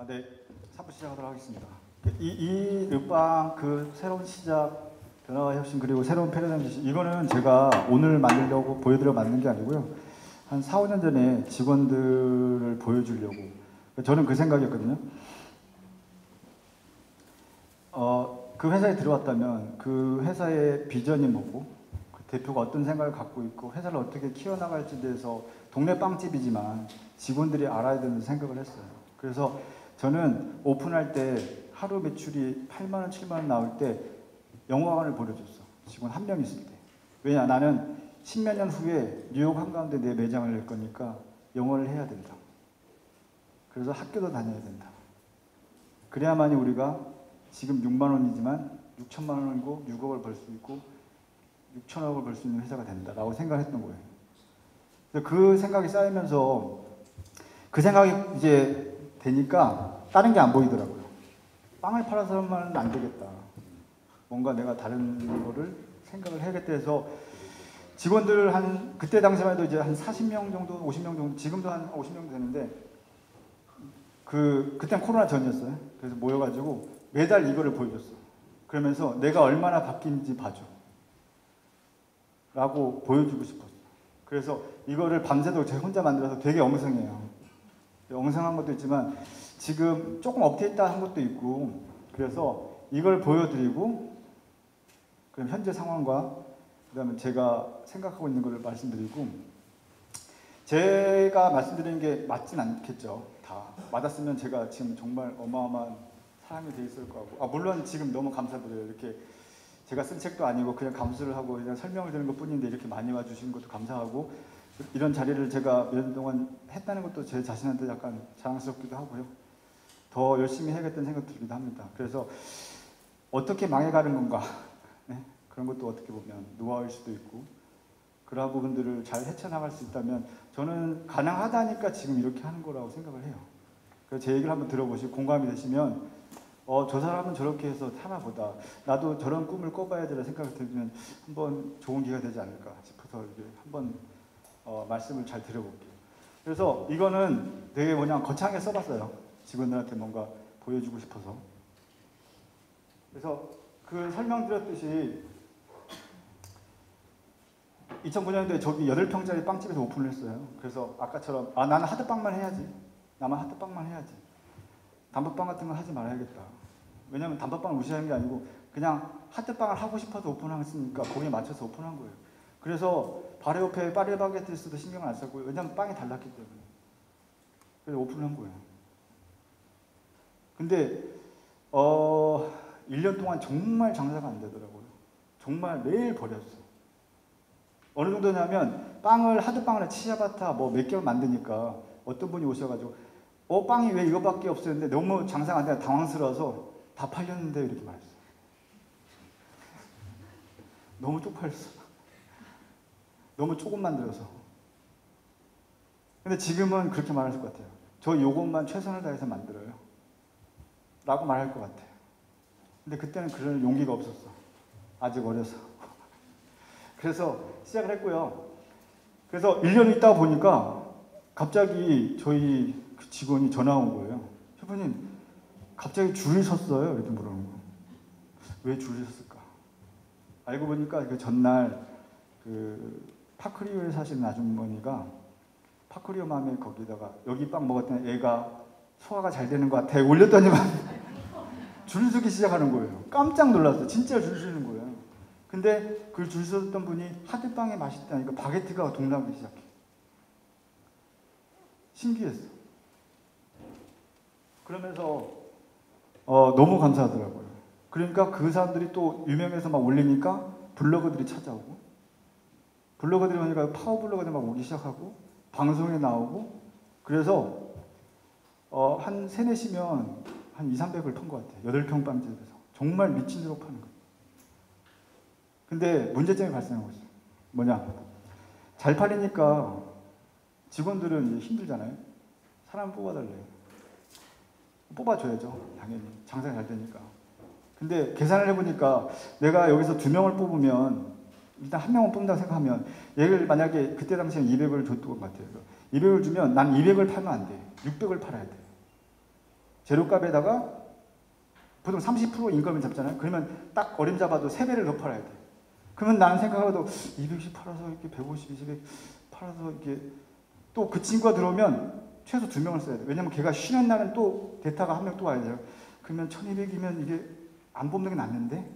네, 3부 시작하도록 하겠습니다. 이 윽방 그 새로운 시작, 변화와 혁신 그리고 새로운 패러다임 제시, 이거는 제가 오늘 만들려고 보여드려 만든 게 아니고요. 한 4, 5년 전에 직원들을 보여주려고 저는 그 생각이었거든요. 그 회사에 들어왔다면 그 회사의 비전이 뭐고 그 대표가 어떤 생각을 갖고 있고 회사를 어떻게 키워나갈지에 대해서 동네 빵집이지만 직원들이 알아야 되는 생각을 했어요. 그래서 저는 오픈할 때 하루 매출이 8만 원, 7만 원 나올 때 영화관을 보여줬어. 직원 한 명 있을 때. 왜냐, 나는 10몇 년 후에 뉴욕 한가운데 내 매장을 낼 거니까 영어를 해야 된다. 그래서 학교도 다녀야 된다. 그래야만이 우리가 지금 6만 원이지만 6천만 원이고 6억을 벌 수 있고 6천억을 벌 수 있는 회사가 된다라고 생각했던 거예요. 그래서 그 생각이 쌓이면서 그 생각이 이제 되니까 다른 게 안 보이더라고요. 빵을 팔아서만 안 되겠다. 뭔가 내가 다른 거를 생각을 해야겠다 해서 직원들 한 그때 당시만 해도 이제 한 40명 정도, 50명 정도, 지금도 한 50명 되는데 그땐 코로나 전이었어요. 그래서 모여가지고 매달 이거를 보여줬어. 그러면서 내가 얼마나 바뀐지 봐줘. 라고 보여주고 싶었어. 그래서 이거를 밤새도록 제가 혼자 만들어서 되게 엉성해요. 엉성한 것도 있지만 지금 조금 업데이트한 것도 있고 그래서 이걸 보여드리고 그럼 현재 상황과 그 다음에 제가 생각하고 있는 것을 말씀드리고 제가 말씀드리는 게 맞진 않겠죠. 다 맞았으면 제가 지금 정말 어마어마한 사람이 돼 있을 거고 물론 지금 너무 감사드려요. 이렇게 제가 쓴 책도 아니고 그냥 감수를 하고 그냥 설명을 드리는 것 뿐인데 이렇게 많이 와주신 것도 감사하고 이런 자리를 제가 몇 년 동안 했다는 것도 제 자신한테 약간 자랑스럽기도 하고요. 더 열심히 해야겠다는 생각 들기도 합니다. 그래서 어떻게 망해가는 건가 네? 그런 것도 어떻게 보면 노하우일 수도 있고 그러한 부분들을 잘 헤쳐나갈 수 있다면 저는 가능하다니까 지금 이렇게 하는 거라고 생각을 해요. 그래서 제 얘기를 한번 들어보시고 공감이 되시면 저 사람은 저렇게 해서 하나 보다 나도 저런 꿈을 꿔봐야 되라 생각이 들면 한번 좋은 기회가 되지 않을까 싶어서 이렇게 한번 말씀을 잘 드려볼게요. 그래서 이거는 되게 거창하게 써봤어요. 직원들한테 뭔가 보여주고 싶어서. 그래서 그 설명드렸듯이 2009년도에 저기 8평짜리 빵집에서 오픈을 했어요. 그래서 아까처럼 나는 하드빵만 해야지. 나만 하드빵만 해야지. 단팥빵 같은 건 하지 말아야겠다. 왜냐면 단팥빵을 무시하는 게 아니고 그냥 하드빵을 하고 싶어서 오픈했으니까 거기에 맞춰서 오픈한 거예요. 그래서 바로 옆에 파리바게트에서도 신경을 안 썼고요. 왜냐면 빵이 달랐기 때문에. 그래서 오픈을 한 거예요. 근데 1년 동안 정말 장사가 안 되더라고요. 정말 매일 버렸어. 어느 정도냐면 하드빵을 치아바타 몇 개월 만드니까 어떤 분이 오셔가지고 빵이 왜 이거밖에 없었는데 너무 장사가 안 되나 당황스러워서 다 팔렸는데 이렇게 말했어요. 너무 쪽팔렸어. 너무 조금 만들어서. 근데 지금은 그렇게 말할 것 같아요. 저 요것만 최선을 다해서 만들어요. 라고 말할 것 같아요. 근데 그때는 그런 용기가 없었어. 아직 어려서. 그래서 시작을 했고요. 그래서 1년 있다가 보니까 갑자기 저희 그 직원이 전화 온 거예요. 셰프님, 갑자기 줄을 섰어요. 이렇게 물어보는 거예요. 왜 줄을 섰을까? 알고 보니까 그 전날 파크리오에 사시는 아주머니가 파크리오 맘에 거기다가 여기 빵 먹었더니 애가 소화가 잘 되는 것 같아 올렸더니만 줄 서기 시작하는 거예요. 깜짝 놀랐어요. 진짜 줄 서는 거예요. 근데 그 줄 섰던 분이 하드빵이 맛있다니까 바게트가 동나오기 시작해. 신기했어. 그러면서 너무 감사하더라고요. 그러니까 그 사람들이 또 유명해서 막 올리니까 블로거들이 찾아오고 블로거들이 오니까 파워 블로거들이 막 오기 시작하고 방송에 나오고 그래서 한 3, 4시면 한 2, 300을 판 것 같아요. 8평 빵집에서. 정말 미친 대로 파는 거예요. 근데 문제점이 발생하고 있어요. 뭐냐? 잘 팔리니까 직원들은 이제 힘들잖아요. 사람 뽑아달래요. 뽑아줘야죠. 당연히. 장사가 잘 되니까. 근데 계산을 해보니까 내가 여기서 2명을 뽑으면 일단 1명은 뽑는다고 생각하면 얘를 만약에 그때 당시에 200을 줬던 것 같아요. 200을 주면 난 200을 팔면 안 돼. 600을 팔아야 돼. 재료값에다가 보통 30% 임금을 잡잖아요. 그러면 딱 어림잡아도 3배를 더 팔아야 돼. 그러면 나는 생각해도 200씩 팔아서 이렇게 150, 200 팔아서 이렇게 또 그 친구가 들어오면 최소 2명을 써야 돼. 왜냐면 걔가 쉬는 날은 또 대타가 1명 또 와야 돼요. 그러면 1200이면 이게 안 뽑는 게 낫는데?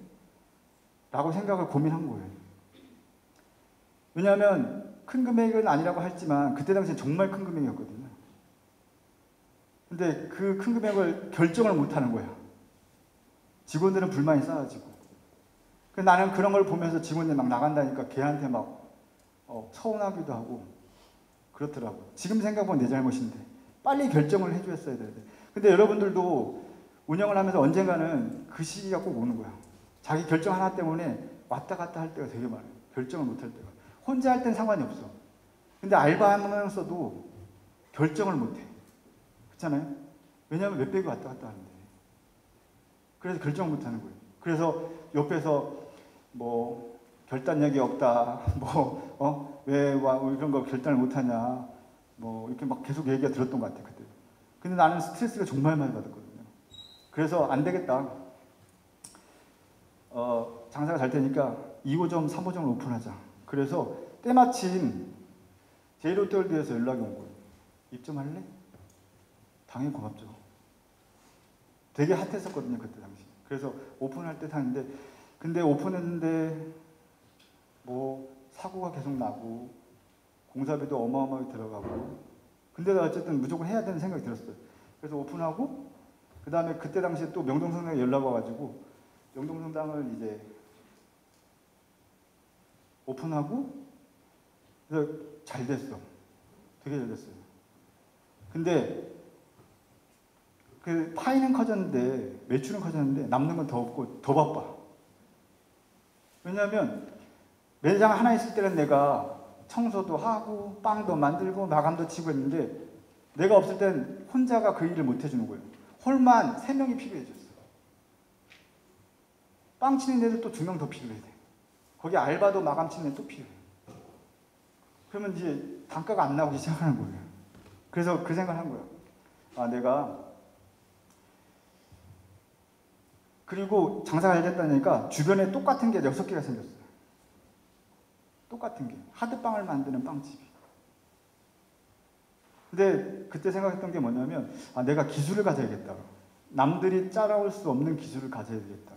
라고 생각을 고민한 거예요. 왜냐하면 큰 금액은 아니라고 했지만 그때 당시에 정말 큰 금액이었거든요. 근데 그 큰 금액을 결정을 못 하는 거야. 직원들은 불만이 쌓여지고. 나는 그런 걸 보면서 직원들이 막 나간다니까 걔한테 막 서운하기도 하고 그렇더라고. 지금 생각해보면 내 잘못인데 빨리 결정을 해줬어야 되는데. 근데 여러분들도 운영을 하면서 언젠가는 그 시기가 꼭 오는 거야. 자기 결정 하나 때문에 왔다 갔다 할 때가 되게 많아요. 결정을 못 할 때가. 혼자 할 땐 상관이 없어. 근데 알바하면서도 결정을 못 해. 그렇잖아요? 왜냐하면 몇백이 왔다 갔다 하는데. 그래서 결정을 못 하는 거예요. 그래서 옆에서 뭐 결단력이 없다. 왜 이런 거 결단을 못 하냐. 뭐 이렇게 막 계속 얘기가 들었던 것 같아요. 그때. 근데 나는 스트레스가 정말 많이 받았거든요. 그래서 안 되겠다. 장사가 잘 되니까 2호점, 3호점을 오픈하자. 그래서 때마침 제이롯데월드에서 연락이 온 거예요. 입점할래? 당연히 고맙죠. 되게 핫했었거든요, 그때 당시. 그래서 오픈할 때 하는데, 근데 오픈했는데 뭐 사고가 계속 나고 공사비도 어마어마하게 들어가고, 근데 어쨌든 무조건 해야 되는 생각이 들었어요. 그래서 오픈하고 그 다음에 그때 당시에 또 명동성당에 연락 와가지고 명동성당을 이제 오픈하고 그래서 잘 됐어. 되게 잘 됐어요. 근데 그 파이는 커졌는데 매출은 커졌는데 남는 건 더 없고 더 바빠. 왜냐하면 매장 하나 있을 때는 내가 청소도 하고 빵도 만들고 마감도 치고 했는데 내가 없을 땐 혼자가 그 일을 못 해주는 거예요. 홀만 3명이 필요해졌어. 빵 치는 애들 또 2명 더 필요해 돼. 거기 알바도 마감 치는 애 또 필요해. 그러면 이제 단가가 안 나오기 시작하는 거예요. 그래서 그 생각을 한 거예요. 아, 내가 그리고 장사가 잘 됐다니까 주변에 똑같은 게 6개가 생겼어요. 똑같은 게. 하드빵을 만드는 빵집이. 근데 그때 생각했던 게 뭐냐면 아, 내가 기술을 가져야겠다. 남들이 따라올 수 없는 기술을 가져야 되겠다.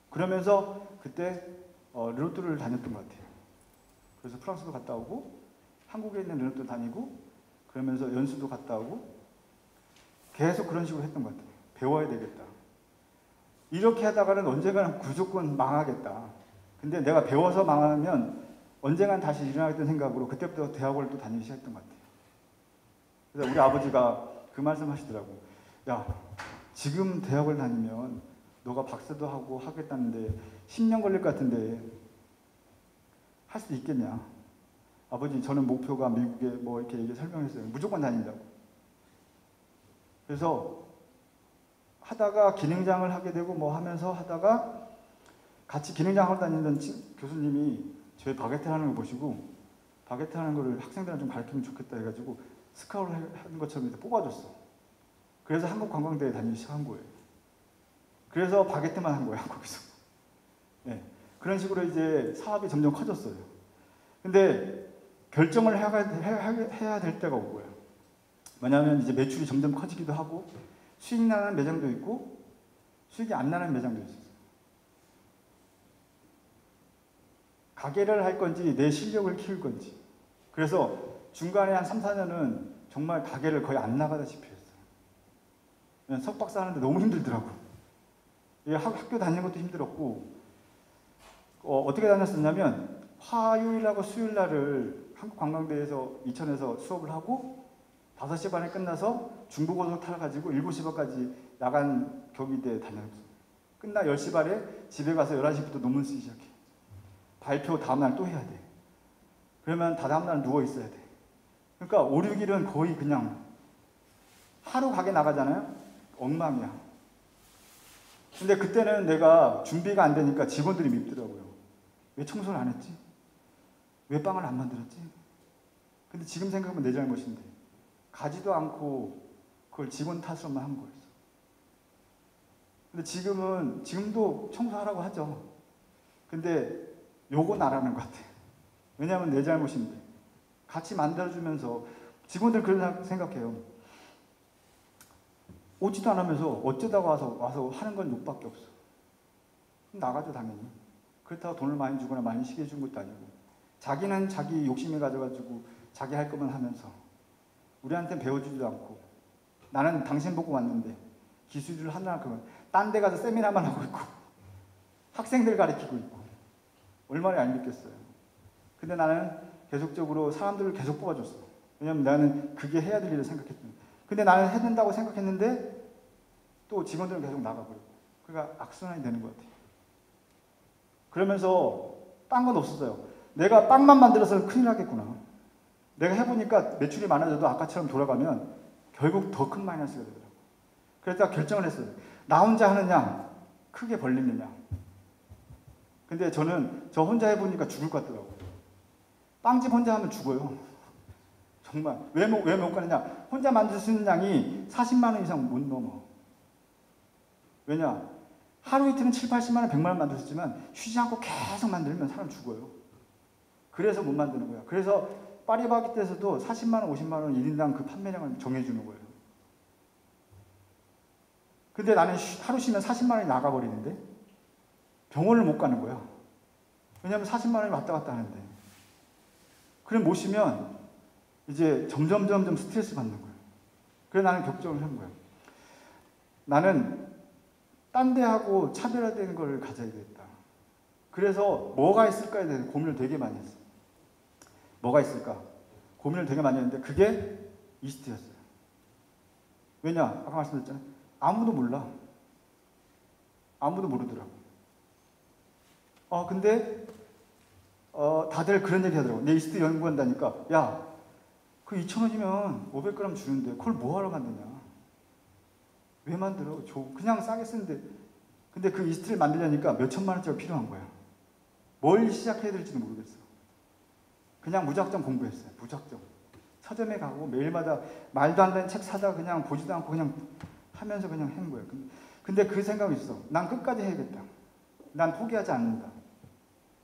그러면서 그때 르노트를 다녔던 것 같아요. 그래서 프랑스도 갔다 오고 한국에 있는 르노트 다니고 그러면서 연수도 갔다 오고 계속 그런 식으로 했던 것 같아요. 배워야 되겠다. 이렇게 하다가는 언젠가는 무조건 망하겠다. 근데 내가 배워서 망하면 언젠간 다시 일어나겠다는 생각으로 그때부터 대학원을 또 다니기 시작했던 것 같아요. 그래서 우리 아버지가 그 말씀 하시더라고. 야, 지금 대학을 다니면 너가 박사도 하고 하겠다는데 10년 걸릴 것 같은데 할 수 있겠냐. 아버지, 저는 목표가 미국에 뭐 이렇게 얘기 설명했어요. 무조건 다닌다고. 그래서 하다가 기능장을 하게 되고 뭐 하면서 하다가 같이 기능장을 다니던 교수님이 저희 바게트 하는 거 보시고 바게트 하는 거를 학생들한테 좀 가르치면 좋겠다 해가지고 스카우트 하는 것처럼 이제 뽑아줬어. 그래서 한국관광대에 다니기 시작한 거예요. 그래서 바게트만 한 거야, 거기서. 네. 그런 식으로 이제 사업이 점점 커졌어요. 근데 결정을 해야 될 때가 온 거예요. 왜냐하면 이제 매출이 점점 커지기도 하고 수익 나는 매장도 있고 수익이 안 나는 매장도 있었어요. 가게를 할 건지 내 실력을 키울 건지. 그래서 중간에 한 3, 4년은 정말 가게를 거의 안 나가다시피 했어요. 석박사 하는데 너무 힘들더라고. 학교 다니는 것도 힘들었고 어떻게 다녔었냐면 화요일하고 수요일날을 한국관광대에서 이천에서 수업을 하고 5시 반에 끝나서 중부고속 타가지고 7시 반까지 야간 경희대에 다녔어요. 끝나 10시 반에 집에 가서 11시부터 논문 쓰기 시작해. 발표 다음날 또 해야 돼. 그러면 다음날 누워 있어야 돼. 그러니까 5, 6일은 거의 그냥 하루 가게 나가잖아요. 엉망이야. 근데 그때는 내가 준비가 안 되니까 직원들이 밉더라고요. 왜 청소를 안 했지? 왜 빵을 안 만들었지? 근데 지금 생각하면 내 잘못인데 가지도 않고 그걸 직원 탓으로만 한 거였어. 근데 지금도 청소하라고 하죠. 근데 요거 나라는 것 같아요. 왜냐하면 내 잘못인데. 같이 만들어주면서 직원들 그런 생각해요. 오지도 않으면서 어쩌다가 와서 하는 건 욕밖에 없어. 그럼 나가죠, 당연히. 그렇다고 돈을 많이 주거나 많이 시게 준 것도 아니고. 자기는 자기 욕심에 가져가지고 자기 할 것만 하면서 우리한테는 배워주지도 않고, 나는 당신 보고 왔는데 기술을 하나 그건 딴 데 가서 세미나만 하고 있고 학생들 가르치고 있고 얼마나 얄밉겠어요. 근데 나는 계속적으로 사람들을 계속 뽑아줬어. 왜냐면 나는 그게 해야 될 일을 생각했거든. 근데 나는 해야 된다고 생각했는데 또 직원들은 계속 나가버리고. 그러니까 악순환이 되는 것 같아요. 그러면서 딴 건 없었어요. 내가 빵만 만들어서는 큰일 나겠구나. 내가 해보니까 매출이 많아져도 아까처럼 돌아가면 결국 더 큰 마이너스가 되더라고요. 그래서 결정을 했어요. 나 혼자 하느냐, 크게 벌리느냐. 근데 저는 저 혼자 해보니까 죽을 것 같더라고요. 빵집 혼자 하면 죽어요. 정말. 왜 못 가느냐. 혼자 만들 수 있는 양이 40만 원 이상 못 넘어. 왜냐. 하루 이틀은 7, 80만 원, 100만 원 만들 수 있지만 쉬지 않고 계속 만들면 사람 죽어요. 그래서 못 만드는 거야. 그래서 파리바게뜨에서도 40만 원, 50만 원 1인당 그 판매량을 정해주는 거예요. 근데 나는 하루 쉬면 40만 원이 나가버리는데 병원을 못 가는 거야. 왜냐하면 40만 원이 왔다 갔다 하는데. 그럼 못 쉬면 이제 점점 스트레스 받는 거예요. 그래서 나는 격정을 한 거예요. 나는 딴 데하고 차별화되는 걸 가져야겠다. 그래서 뭐가 있을까에 대해서 고민을 되게 많이 했어요. 뭐가 있을까? 고민을 되게 많이 했는데 그게 이스트였어요. 왜냐? 아까 말씀드렸잖아요. 아무도 몰라. 아무도 모르더라고. 근데 다들 그런 얘기 하더라고. 내 이스트 연구한다니까. 야, 그 2,000원이면 500g 주는데 그걸 뭐하러 만드냐. 왜 만들어? 그냥 싸게 쓰는데. 근데 그 이스트를 만들려니까 몇 천만 원짜리 필요한 거야. 뭘 시작해야 될지도 모르겠어. 그냥 무작정 공부했어요. 무작정. 서점에 가고 매일마다 말도 안 되는 책 사다 그냥 보지도 않고 그냥 하면서 그냥 한 거예요. 근데 그 생각이 있어. 난 끝까지 해야겠다. 난 포기하지 않는다.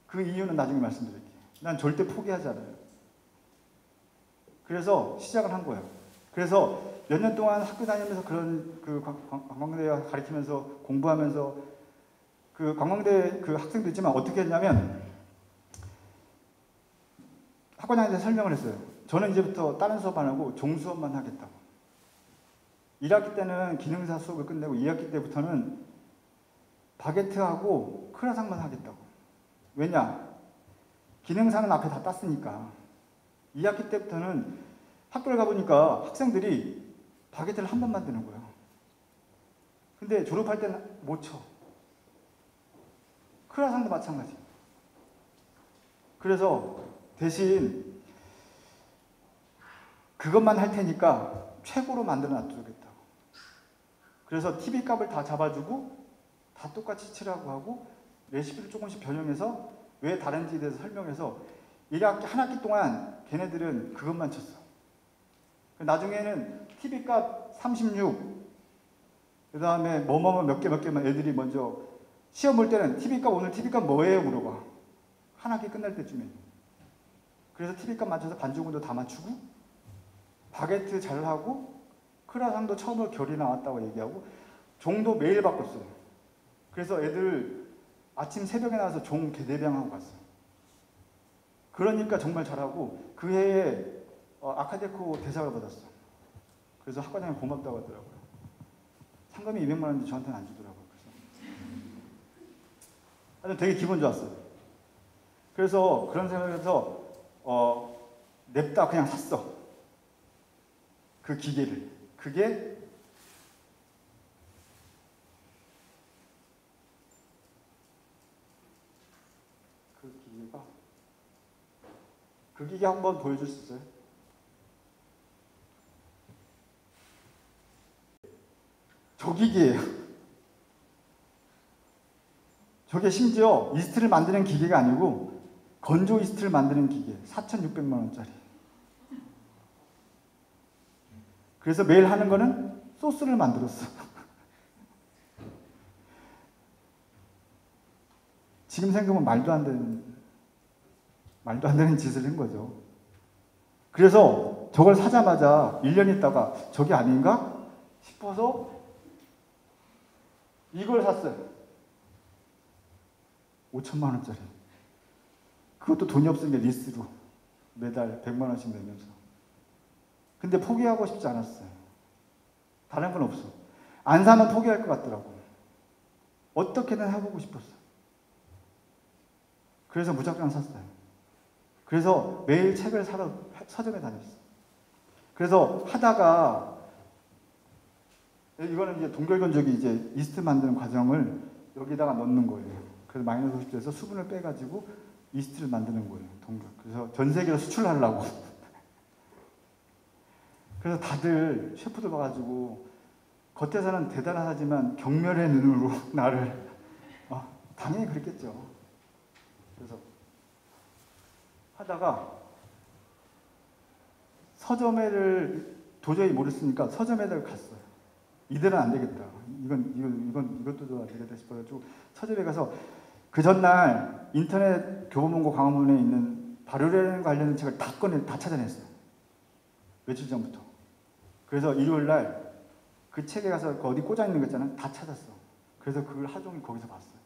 그 이유는 나중에 말씀드릴게요. 난 절대 포기하지 않아요. 그래서 시작을 한 거예요. 그래서 몇 년 동안 학교 다니면서 그런 그 관광대 가르치면서 공부하면서 그 관광대 그 학생도 있지만 어떻게 했냐면 학과장한테 설명을 했어요. 저는 이제부터 다른 수업 안 하고 종수업만 하겠다고. 1학기 때는 기능사 수업을 끝내고 2학기 때부터는 바게트하고 크라상만 하겠다고. 왜냐? 기능사는 앞에 다 땄으니까. 2학기 때부터는 학교를 가보니까 학생들이 바게트를 한 번 만드는 거예요. 근데 졸업할 때는 못 쳐. 크라상도 마찬가지. 그래서 대신 그것만 할 테니까 최고로 만들어 놔두겠다고. 그래서 TV 값을 다 잡아주고 다 똑같이 칠하고 하고 레시피를 조금씩 변형해서 왜 다른지에 대해서 설명해서 1학기, 한 학기 동안 걔네들은 그것만 쳤어. 나중에는 TV 값 36, 그 다음에 뭐뭐 몇 개만 애들이 먼저 시험 볼 때는 TV 값 오늘 TV 값 뭐예요? 물어봐. 한 학기 끝날 때쯤에. 그래서 TV 값 맞춰서 반죽운도 다 맞추고 바게트 잘하고 크라상도 처음으로 결이 나왔다고 얘기하고 종도 매일 바꿨어요. 그래서 애들 아침 새벽에 나와서 종 개대병하고 갔어요. 그러니까 정말 잘하고 그 해에 아카데코 대상을 받았어. 그래서 학과장이 고맙다고 하더라고요. 상금이 200만 원인데 저한테는 안 주더라고요. 그래서 되게 기분 좋았어요. 그래서 그런 생각에서 냅다 그냥 샀어. 그 기계를. 그게 그 기계 한번 보여줄 수 있어요? 저 기계예요. 저게 심지어 이스트를 만드는 기계가 아니고 건조 이스트를 만드는 기계. 4,600만 원짜리. 그래서 매일 하는 거는 소스를 만들었어. 지금 생각하면 말도 안 되는 짓을 한 거죠. 그래서 저걸 사자마자 1년 있다가 저게 아닌가 싶어서 이걸 샀어요. 5천만 원짜리. 그것도 돈이 없으니까 리스로 매달 100만 원씩 내면서. 근데 포기하고 싶지 않았어요. 다른 건 없어. 안 사면 포기할 것 같더라고. 어떻게든 해보고 싶었어요. 그래서 무작정 샀어요. 그래서 매일 책을 사러 서점에 다녔어요. 그래서 하다가 이거는 이제 동결건조기 이제 이스트 만드는 과정을 여기다가 넣는 거예요. 그래서 마이너스 50도에서 수분을 빼가지고 이스트를 만드는 거예요. 동결. 그래서 전 세계로 수출하려고. 그래서 다들 셰프들 봐가지고 겉에서는 대단하지만 경멸의 눈으로 나를 당연히 그랬겠죠. 그래서 하다가 서점에를 도저히 모르겠으니까 서점에를 갔어요. 이대로는 안 되겠다. 이것도 안 되겠다 싶어가지고 서점에 가서 그 전날 인터넷 교보문고 광화문에 있는 발효련 관련 책을 다 찾아냈어요. 며칠 전부터. 그래서 일요일 날 그 책에 가서 그 어디 꽂아 있는 거 있잖아요. 다 찾았어. 그래서 그걸 하루 종일 거기서 봤어요.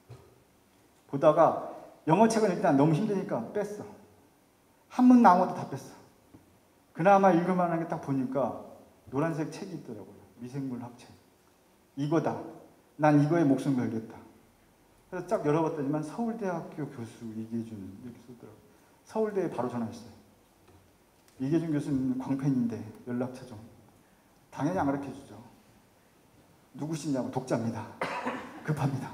보다가 영어 책은 일단 너무 힘드니까 뺐어. 한문 나온 것도 다 뺐어. 그나마 읽을만한 게 딱 보니까 노란색 책이 있더라고요. 미생물 학책. 이거다. 난 이거에 목숨 걸겠다. 그래서 쫙 열어봤더니만 서울대학교 교수 이계준 이렇게 쓰더라고요. 서울대에 바로 전화했어요. 이계준 교수님 광팬인데 연락처 좀. 당연히 안 가르쳐주죠. 누구시냐고. 독자입니다. 급합니다.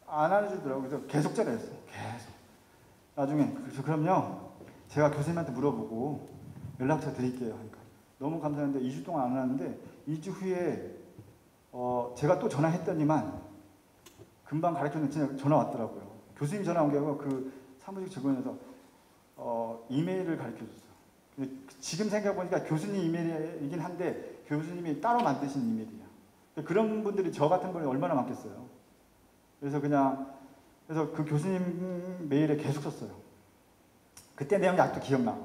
안 알려주더라고요. 그래서 계속 전화했어요. 계속. 나중에 그럼요. 제가 교수님한테 물어보고 연락처 드릴게요. 하니까 너무 감사한데 2주 동안 안 왔는데 2주 후에 제가 또 전화했더니만 금방 가르쳐줬는데 전화 왔더라고요. 교수님 전화 온 게 아니고 그 사무직 직원에서 이메일을 가르쳐줬어요. 지금 생각해보니까 교수님 이메일이긴 한데 교수님이 따로 만드신 이메일이야. 그런 분들이 저 같은 분이 얼마나 많겠어요. 그래서 그 교수님 메일에 계속 썼어요. 그때 내용이 아직도 기억나.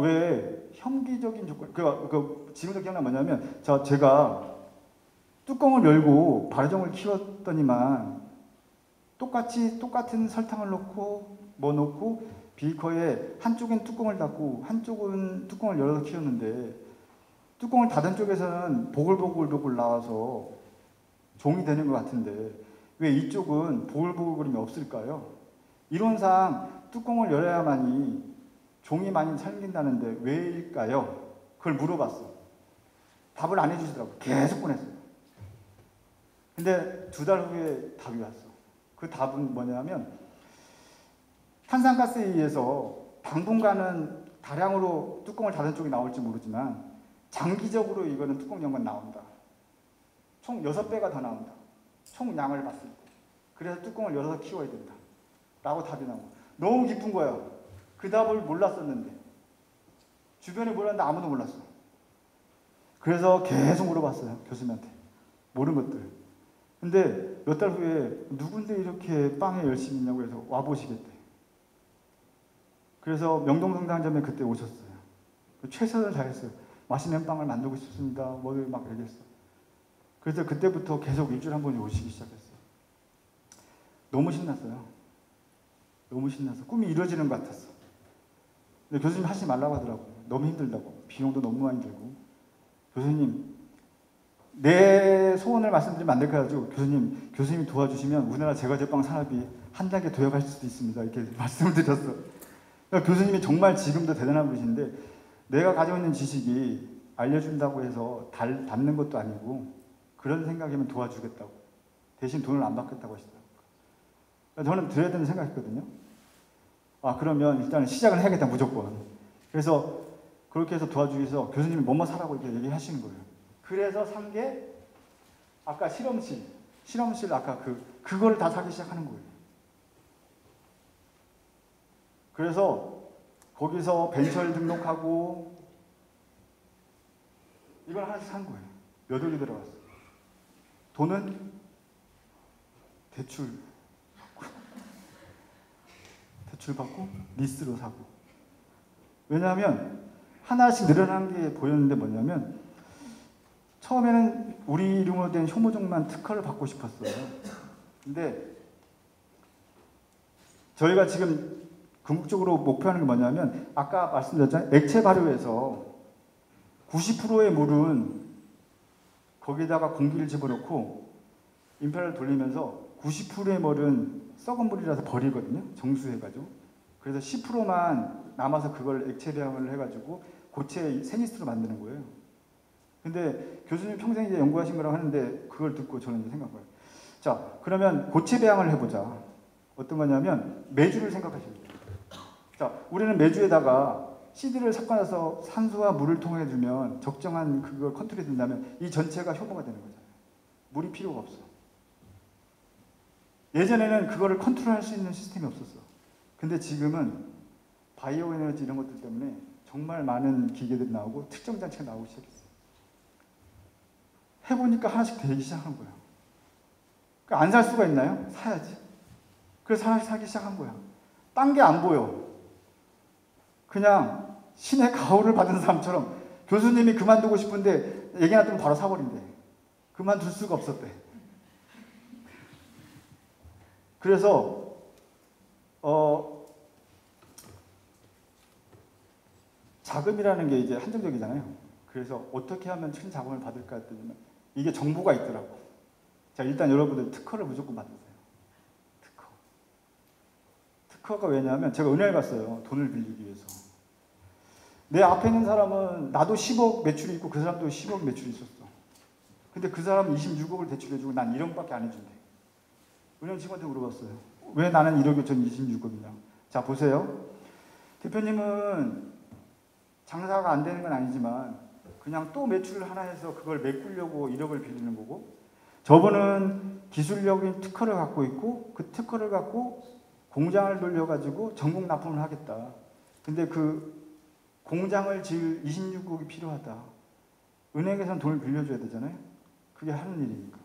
왜 혐기적인 조건, 지금도 기억나 뭐냐면, 제가 뚜껑을 열고 발효종을 키웠더니만, 똑같은 설탕을 넣고, 비커에 한쪽엔 뚜껑을 닫고, 한쪽은 뚜껑을 열어서 키웠는데, 뚜껑을 닫은 쪽에서는 보글보글 나와서 종이 되는 것 같은데, 왜 이쪽은 보글보글거림이 없을까요? 이론상 뚜껑을 열어야만이 종이 많이 생긴다는데 왜일까요? 그걸 물어봤어. 답을 안 해주시더라고요. 계속 보냈어요. 근데 2달 후에 답이 왔어. 그 답은 뭐냐면 탄산가스에 의해서 당분간은 다량으로 뚜껑을 닫은 쪽이 나올지 모르지만 장기적으로 이거는 뚜껑 연관 나온다. 총 6배가 더 나온다. 총 양을 봤을 때. 그래서 뚜껑을 열어서 키워야 된다. 라고 답이 나오고. 너무 기쁜 거야. 그 답을 몰랐었는데. 주변에 몰랐는데 아무도 몰랐어. 그래서 계속 물어봤어요. 교수님한테. 모르는 것들. 근데 몇 달 후에 누군데 이렇게 빵에 열심히 있냐고 해서 와보시겠대. 그래서 명동성당점에 그때 오셨어요. 최선을 다했어요. 맛있는 빵을 만들고 싶습니다. 막 얘기했어. 그래서 그때부터 계속 일주일에 한 번씩 오시기 시작했어요. 너무 신났어요. 너무 신나서 꿈이 이루어지는 것 같았어. 근데 교수님 하지 말라고 하더라고요. 너무 힘들다고. 비용도 너무 많이 들고. 교수님, 내 소원을 말씀드리면 안 될 것 같아요. 교수님이 도와주시면 우리나라 제과제빵 산업이 한 단계 도약할 수도 있습니다. 이렇게 말씀을 드렸어. 그러니까 교수님이 정말 지금도 대단한 분이신데 내가 가지고 있는 지식이 알려준다고 해서 닮는 것도 아니고 그런 생각이면 도와주겠다고. 대신 돈을 안 받겠다고 하시더라고요. 그러니까 저는 드려야 되는 생각했거든요. 그러면 일단 시작을 해야겠다, 무조건. 그래서 그렇게 해서 도와주기 위해서 교수님이 뭐뭐 사라고 이렇게 얘기하시는 거예요. 그래서 산 게 아까 실험실 아까 그거를 다 사기 시작하는 거예요. 그래서 거기서 벤처를 등록하고 이걸 하나씩 산 거예요. 몇 억이 들어갔어요. 돈은 대출 받고 리스로 사고. 왜냐하면 하나씩 늘어난 게 보였는데 뭐냐면 처음에는 우리 이름으로 된 효모종만 특허를 받고 싶었어요. 근데 저희가 지금 궁극적으로 목표하는 게 뭐냐면 아까 말씀드렸잖아요. 액체 발효에서 90%의 물은 거기다가 공기를 집어넣고 임페를 돌리면서 90%의 물은 썩은 물이라서 버리거든요. 정수해가지고. 그래서 10%만 남아서 그걸 액체 배양을 해가지고 고체 세니스로 만드는 거예요. 근데 교수님 평생 이제 연구하신 거라고 하는데 그걸 듣고 저는 이제 생각을 해요. 자, 그러면 고체 배양을 해보자. 어떤 거냐면 메주를 생각하시면 돼요. 자, 우리는 메주에다가 CD를 섞어놔서 산소와 물을 통해 주면 적정한 그걸 컨트롤이 된다면 이 전체가 효모가 되는 거잖아요. 물이 필요가 없어. 예전에는 그거를 컨트롤할 수 있는 시스템이 없었어. 근데 지금은 바이오 에너지 이런 것들 때문에 정말 많은 기계들이 나오고 특정 장치가 나오기 시작했어요. 해보니까 하나씩 되기 시작한 거야. 그러니까 안 살 수가 있나요? 사야지. 그래서 하나씩 사기 시작한 거야. 딴 게 안 보여. 그냥 신의 가호를 받은 사람처럼 교수님이 그만두고 싶은데 얘기 나왔더니 바로 사버린대. 그만둘 수가 없었대. 그래서 자금이라는 게 이제 한정적이잖아요. 그래서 어떻게 하면 큰 자금을 받을까 했더니 이게 정보가 있더라고. 자, 일단 여러분들 특허를 무조건 받으세요. 특허가 왜냐하면 제가 은행을 갔어요. 돈을 빌리기 위해서. 내 앞에 있는 사람은 나도 10억 매출이 있고 그 사람도 10억 매출이 있었어. 근데 그 사람은 26억을 대출해주고 난 1억밖에 안 해준대. 은행 직원한테 물어봤어요. 왜 나는 1억이 전 26억이냐. 자, 보세요. 대표님은 장사가 안 되는 건 아니지만 그냥 또 매출을 하나 해서 그걸 메꾸려고 1억을 빌리는 거고, 저분은 기술력인 특허를 갖고 있고 그 특허를 갖고 공장을 돌려가지고 전국 납품을 하겠다. 근데 그 공장을 지을 26억이 필요하다. 은행에서는 돈을 빌려줘야 되잖아요. 그게 하는 일이니까.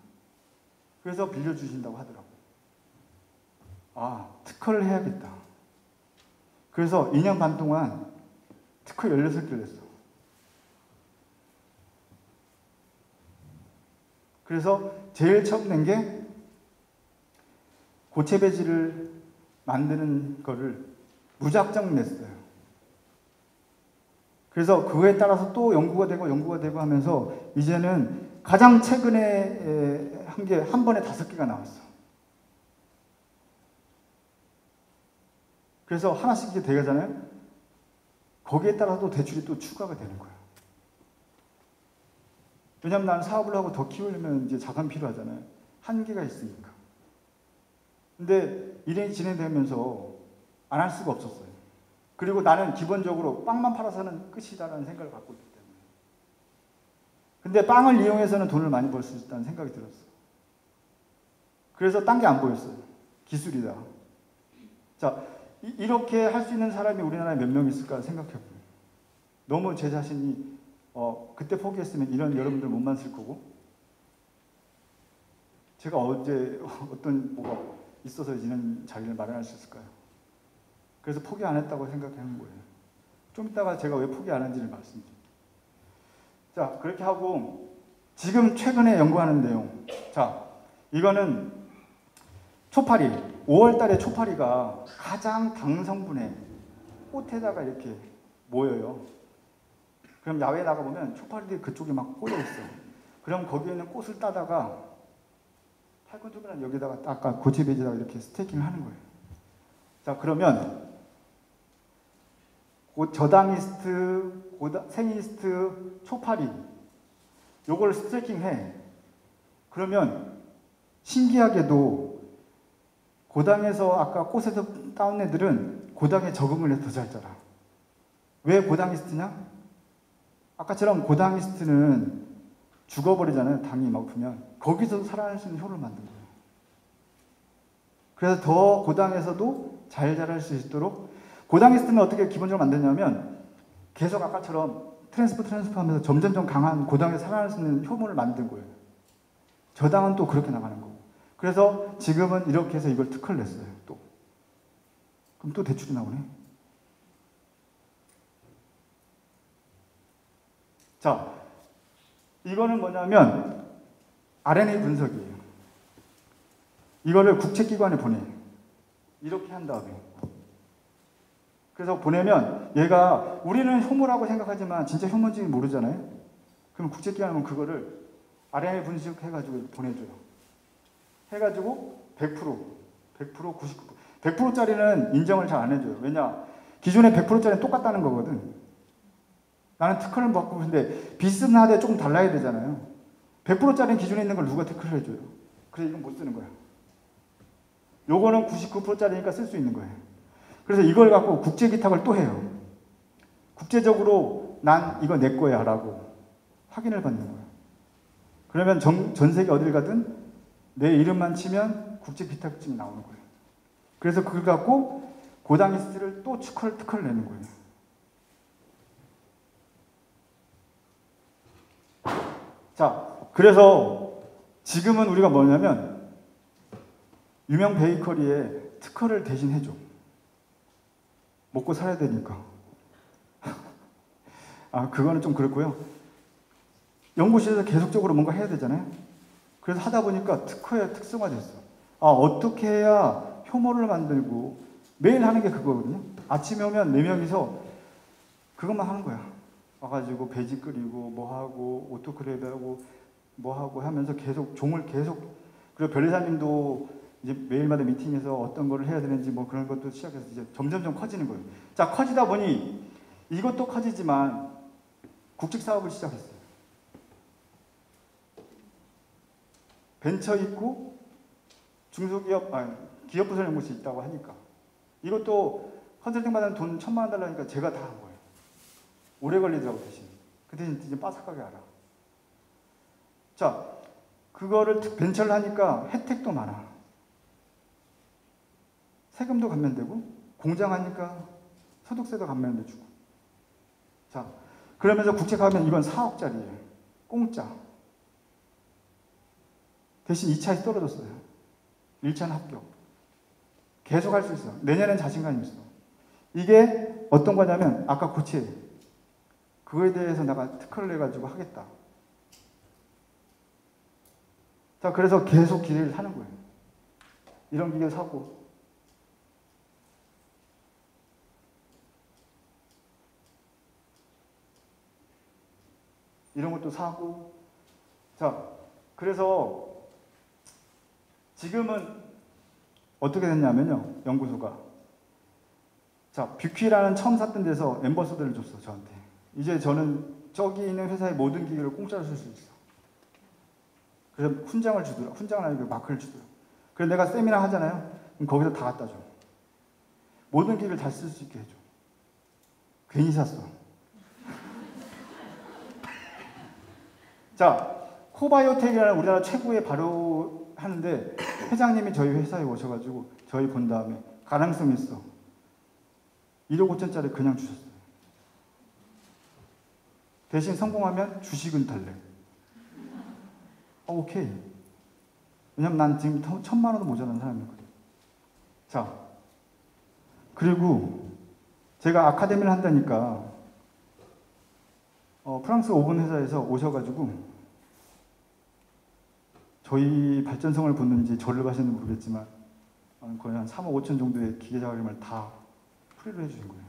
그래서 빌려주신다고 하더라고요. 아, 특허를 해야겠다. 그래서 2년 반 동안 특허 16개를 냈어. 그래서 제일 처음 낸 게 고체 배지를 만드는 거를 무작정 냈어요. 그래서 그거에 따라서 또 연구가 되고 하면서 이제는 가장 최근에 한 게 한 번에 5개가 나왔어. 그래서 하나씩 이제 되잖아요. 거기에 따라서 또 대출이 또 추가가 되는 거예요. 왜냐면 나는 사업을 하고 더 키우려면 이제 자금 필요하잖아요. 한계가 있으니까. 근데 일이 진행되면서 안 할 수가 없었어요. 그리고 나는 기본적으로 빵만 팔아서는 끝이다라는 생각을 갖고 있기 때문에. 근데 빵을 이용해서는 돈을 많이 벌 수 있다는 생각이 들었어. 그래서 딴 게 안 보였어요. 기술이다. 자, 이렇게 할 수 있는 사람이 우리나라에 몇 명 있을까 생각해보면 너무 제 자신이 그때 포기했으면 이런 여러분들 못 만났을 거고, 제가 어제 어떤 뭐가 있어서 이런 자리를 마련할 수 있을까요? 그래서 포기 안 했다고 생각하는 거예요. 좀 이따가 제가 왜 포기 안 한지를 말씀드릴게요. 자, 그렇게 하고 지금 최근에 연구하는 내용. 자, 이거는 초파리. 5월 달에 초파리가 가장 당성분해 꽃에다가 이렇게 모여요. 그럼 야외에 나가보면 초파리들이 그쪽에 막 꼬여있어. 그럼 거기에 있는 꽃을 따다가 팔꿈치나 여기다가 아까 고체 배지에다가 이렇게 스테이킹을 하는 거예요. 자, 그러면 저당이스트, 생이스트, 초파리 요걸 스테이킹해. 그러면 신기하게도 고당에서 아까 꽃에서 따온 애들은 고당에 적응을 해서 더 잘 자라. 왜 고당이스트냐? 아까처럼 고당이스트는 죽어버리잖아요. 당이 높으면. 거기서 살아날 수 있는 효를 만든 거예요. 그래서 더 고당에서도 잘 자랄 수 있도록, 고당이스트는 어떻게 기본적으로 만드냐면 계속 아까처럼 트랜스퍼 하면서 점점 강한 고당에 살아날 수 있는 효모를 만든 거예요. 저당은 또 그렇게 나가는 거고. 그래서 지금은 이렇게 해서 이걸 특허를 냈어요. 또. 그럼 또 대출이 나오네. 자, 이거는 뭐냐면 RNA 분석이에요. 이거를 국책기관에 보내요. 이렇게 한 다음에. 그래서 보내면 얘가 우리는 효모라고 생각하지만 진짜 효모인지 모르잖아요. 그럼 국책기관은 그거를 RNA 분석해가지고 보내줘요. 해가지고 100%, 99%, 100%짜리는 인정을 잘 안 해줘요. 왜냐? 기존의 100%짜리는 똑같다는 거거든. 나는 특허를 받고 있는데 비슷하되 조금 달라야 되잖아요. 100%짜리는 기존에 있는 걸 누가 특허를 해줘요. 그래서 이건 못 쓰는 거야. 요거는 99%짜리니까 쓸 수 있는 거예요. 그래서 이걸 갖고 국제 기탁을 또 해요. 국제적으로 난 이거 내 거야 라고 확인을 받는 거예요. 그러면 전 세계 어딜 가든 내 이름만 치면 국제 기탁증이 나오는 거예요. 그래서 그걸 갖고 고당이스트를 또 특허를 내는 거예요. 자, 그래서 지금은 우리가 뭐냐면 유명 베이커리에 특허를 대신 해줘. 먹고 살아야 되니까. 아, 그거는 좀 그렇고요. 연구실에서 계속적으로 뭔가 해야 되잖아요. 그래서 하다 보니까 특허의 특성화됐어. 아, 어떻게 해야 효모를 만들고 매일 하는 게 그거거든요. 아침에 오면 4명이서 그것만 하는 거야. 와가지고 배지 끓이고 뭐하고 오토클레이브 하고 뭐하고 하면서 계속 종을 계속, 그리고 변리사님도 이제 매일마다 미팅에서 어떤 거를 해야 되는지 뭐 그런 것도 시작해서 이제 점점점 커지는 거예요. 자, 커지다 보니 이것도 커지지만 국책 사업을 시작했어요. 벤처 있고 중소기업, 기업부설연구소 있다고 하니까 이것도 컨설팅 받는 돈 1,000만 원 달라니까 제가 다 한 거예요. 오래 걸리더라고 대신. 그 대신 이제 빠삭하게 알아. 자, 그거를 벤처를 하니까 혜택도 많아. 세금도 감면되고 공장하니까 소득세도 감면돼주고. 자, 그러면서 국책하면 이건 4억짜리예요. 공짜. 대신 2차에서 떨어졌어요. 1차는 합격. 계속 할 수 있어. 내년엔 자신감이 있어. 이게 어떤 거냐면 아까 고체. 그거에 대해서 내가 특허를 내가지고 하겠다. 자, 그래서 계속 기회를 사는 거예요. 이런 기계 사고. 이런 것도 사고. 자, 그래서 지금은 어떻게 됐냐면요. 연구소가. 자, 뷰키라는 처음 샀던 데서 엠버서더를 줬어, 저한테. 이제 저는 저기 있는 회사의 모든 기계를 공짜로 쓸 수 있어. 그래서 훈장을 주더라. 훈장을 아니고 마크를 주더라. 그래서 내가 세미나 하잖아요. 그럼 거기서 다 갖다 줘. 모든 기계를 다 쓸 수 있게 해줘. 괜히 샀어. 자, 코바이오텍이라는 우리나라 최고의 발효 하는데 회장님이 저희 회사에 오셔가지고 저희 본 다음에 가능성 있어. 1억 5천짜리 그냥 주셨어요. 대신 성공하면 주식은 달래. 오케이. 왜냐면 난 지금 1,000만 원도 모자란 사람이거든. 자, 그리고 제가 아카데미를 한다니까 프랑스 오븐 회사에서 오셔가지고 저희 발전성을 보는지 저를 봐시는지 모르겠지만 거의 한 3억 5천 정도의 기계 자금을 다 프리로 해주신 거예요.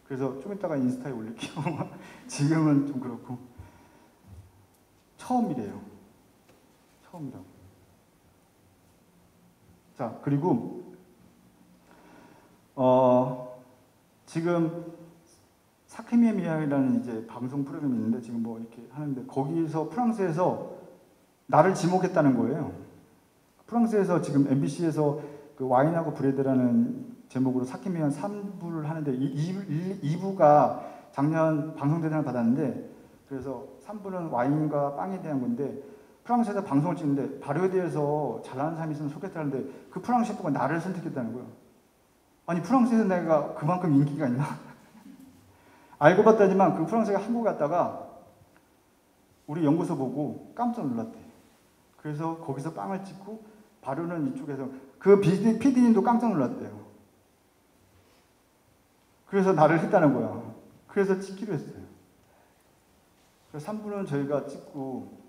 그래서 좀 이따가 인스타에 올릴게요. 지금은 좀 그렇고 처음이래요. 처음이라고. 자, 그리고 지금 사케미미아라는 이제 방송 프로그램이 있는데 지금 뭐 이렇게 하는데 거기서 프랑스에서 나를 지목했다는 거예요. 프랑스에서 지금 MBC에서 그 와인하고 브레드라는 제목으로 사케미미아 3부를 하는데 2부가 작년 방송대상을 받았는데 그래서 3부는 와인과 빵에 대한 건데 프랑스에서 방송을 찍는데 발효에 대해서 잘하는 사람이 있으면 좋겠다는데 그 프랑스 셰프가 나를 선택했다는 거예요. 아니 프랑스에서 내가 그만큼 인기가 있나? 알고 봤더니만 그 프랑스가 한국 갔다가 우리 연구소 보고 깜짝 놀랐대. 그래서 거기서 빵을 찍고 바로는 이쪽에서 그 PD님도 깜짝 놀랐대요. 그래서 나를 했다는 거야. 그래서 찍기로 했어요. 그래서 3분은 저희가 찍고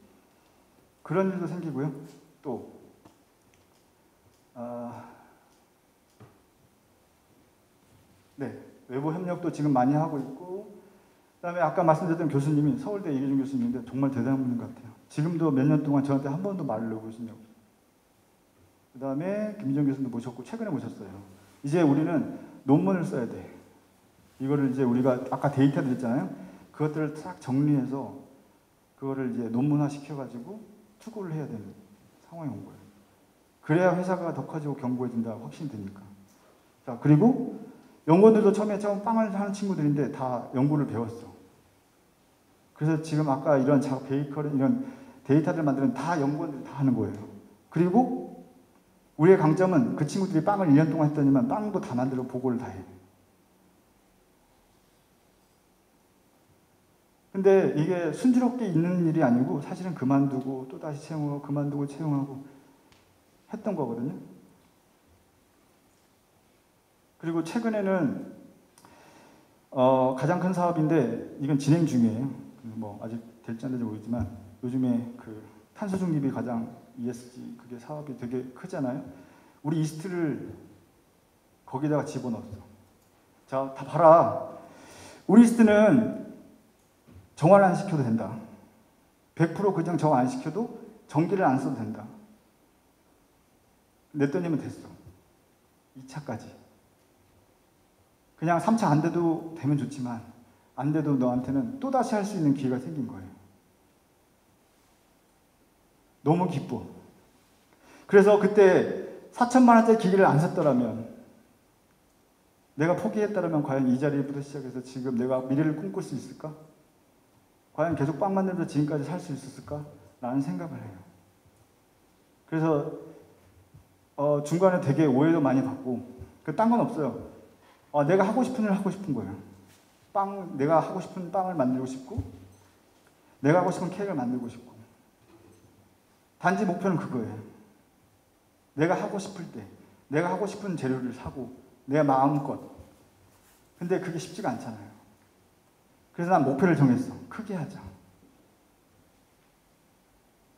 그런 일도 생기고요. 또 네, 외부 협력도 지금 많이 하고 있고, 그다음에 아까 말씀드렸던 교수님이 서울대 이계준 교수님인데 정말 대단한 분인 것 같아요. 지금도 몇 년 동안 저한테 한 번도 말을 놓으신 적 없어요. 그다음에 김희정 교수님도 모셨고 최근에 모셨어요. 이제 우리는 논문을 써야 돼. 이거를 이제 우리가 아까 데이터들 있잖아요. 그것들을 싹 정리해서 그거를 이제 논문화 시켜가지고 투고를 해야 되는 상황이 온 거예요. 그래야 회사가 더 커지고 견고해진다 확신이 되니까. 자, 그리고 연구원들도 처음 빵을 하는 친구들인데 다 연구를 배웠어. 그래서 지금 아까 이런 베이커리 이런 데이터를 만드는 다 연구원들이 다 하는 거예요. 그리고 우리의 강점은 그 친구들이 빵을 1년 동안 했더니만 빵도 다 만들고 보고를 다 해요. 근데 이게 순조롭게 있는 일이 아니고 사실은 그만두고 또다시 채용하고 그만두고 채용하고 했던 거거든요. 그리고 최근에는 가장 큰 사업인데 이건 진행 중이에요. 뭐 아직 될지 안 될지 모르지만 요즘에 그 탄소 중립이 가장 ESG 그게 사업이 되게 크잖아요. 우리 이스트를 거기다가 집어넣었어. 자, 다 봐라. 우리 이스트는 정화를 안 시켜도 된다. 100% 그냥 정화 안 시켜도 전기를 안 써도 된다. 냈더니면 됐어. 2차까지. 그냥 3차 안 돼도 되면 좋지만 안 돼도 너한테는 또다시 할 수 있는 기회가 생긴 거예요. 너무 기뻐. 그래서 그때 4천만 원짜리 기계를 안 샀더라면 내가 포기했더라면 과연 이 자리부터 시작해서 지금 내가 미래를 꿈꿀 수 있을까? 과연 계속 빵 만들면서 지금까지 살 수 있었을까? 라는 생각을 해요. 그래서 중간에 되게 오해도 많이 받고 딴 건 없어요. 내가 하고 싶은 일을 하고 싶은 거예요. 내가 하고 싶은 빵을 만들고 싶고 내가 하고 싶은 케이크를 만들고 싶고 단지 목표는 그거예요. 내가 하고 싶을 때 내가 하고 싶은 재료를 사고 내 마음껏. 근데 그게 쉽지가 않잖아요. 그래서 난 목표를 정했어. 크게 하자.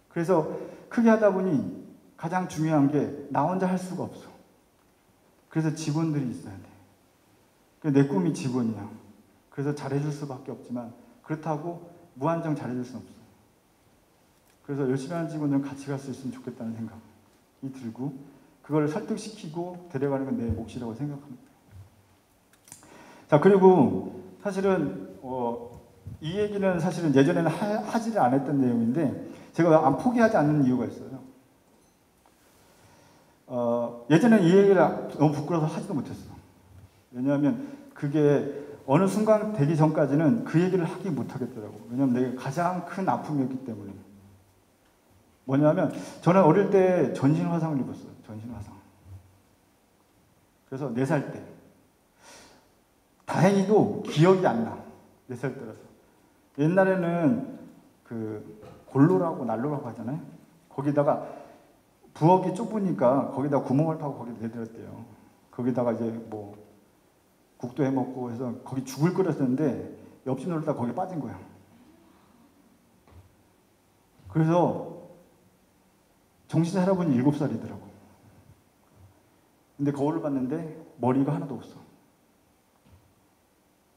그래서 크게 하다 보니 가장 중요한 게 나 혼자 할 수가 없어. 그래서 직원들이 있어야 돼. 내 꿈이 직원이야. 그래서 잘해줄 수밖에 없지만 그렇다고 무한정 잘해줄 수는 없어. 그래서 열심히 하는 직원들은 같이 갈 수 있으면 좋겠다는 생각이 들고 그걸 설득시키고 데려가는 건 내 몫이라고 생각합니다. 자, 그리고 사실은 이 얘기는 사실은 예전에는 하지를 않았던 내용인데 제가 안 포기하지 않는 이유가 있어요. 예전에는 이 얘기를 너무 부끄러워서 하지도 못했어. 왜냐하면 그게 어느 순간 되기 전까지는 그 얘기를 하기 못하겠더라고. 왜냐하면 내가 가장 큰 아픔이었기 때문에. 뭐냐면 저는 어릴 때 전신화상을 입었어요. 전신화상. 그래서 4살 때. 다행히도 기억이 안 나. 4살 때라서. 옛날에는 그 골로라고 난로라고 하잖아요. 거기다가 부엌이 좁으니까 거기다 구멍을 파고 거기다 내드렸대요. 거기다가 이제 뭐 국도 해먹고 해서 거기 죽을 끓였었는데 옆집 놀다 거기 빠진 거야. 그래서 정신 할아버지 7살이더라고. 근데 거울을 봤는데 머리가 하나도 없어.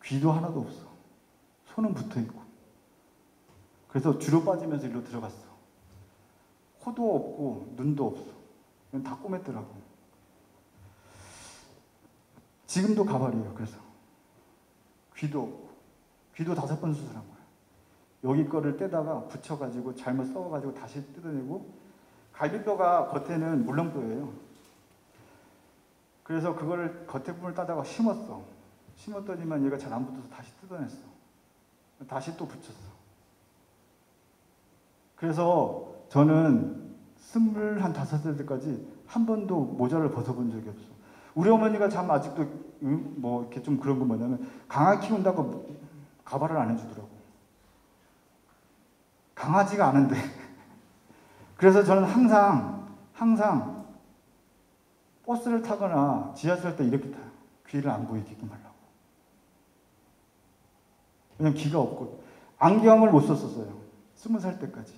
귀도 하나도 없어. 손은 붙어있고. 그래서 뒤로 빠지면서 일로 들어갔어. 코도 없고 눈도 없어. 이건 다 꼬맸더라고. 지금도 가발이에요. 그래서 귀도 없고 귀도 5번 수술한 거야. 여기 거를 떼다가 붙여가지고 잘못 썩어가지고 다시 뜯어내고 갈비뼈가 겉에는 물렁뼈예요. 그래서 그거를 겉에 부분을 따다가 심었어. 심었더니만 얘가 잘 안 붙어서 다시 뜯어냈어. 다시 또 붙였어. 그래서 저는 25살 때까지 한 번도 모자를 벗어본 적이 없어. 우리 어머니가 참 아직도 뭐 이렇게 좀 그런 거 뭐냐면 강아 키운다고 가발을 안 해주더라고. 강아지가 아는데 그래서 저는 항상 버스를 타거나 지하철 때 이렇게 타요. 귀를 안 보이게끔 하려고. 왜냐면 귀가 없고 안경을 못 썼었어요. 20살 때까지.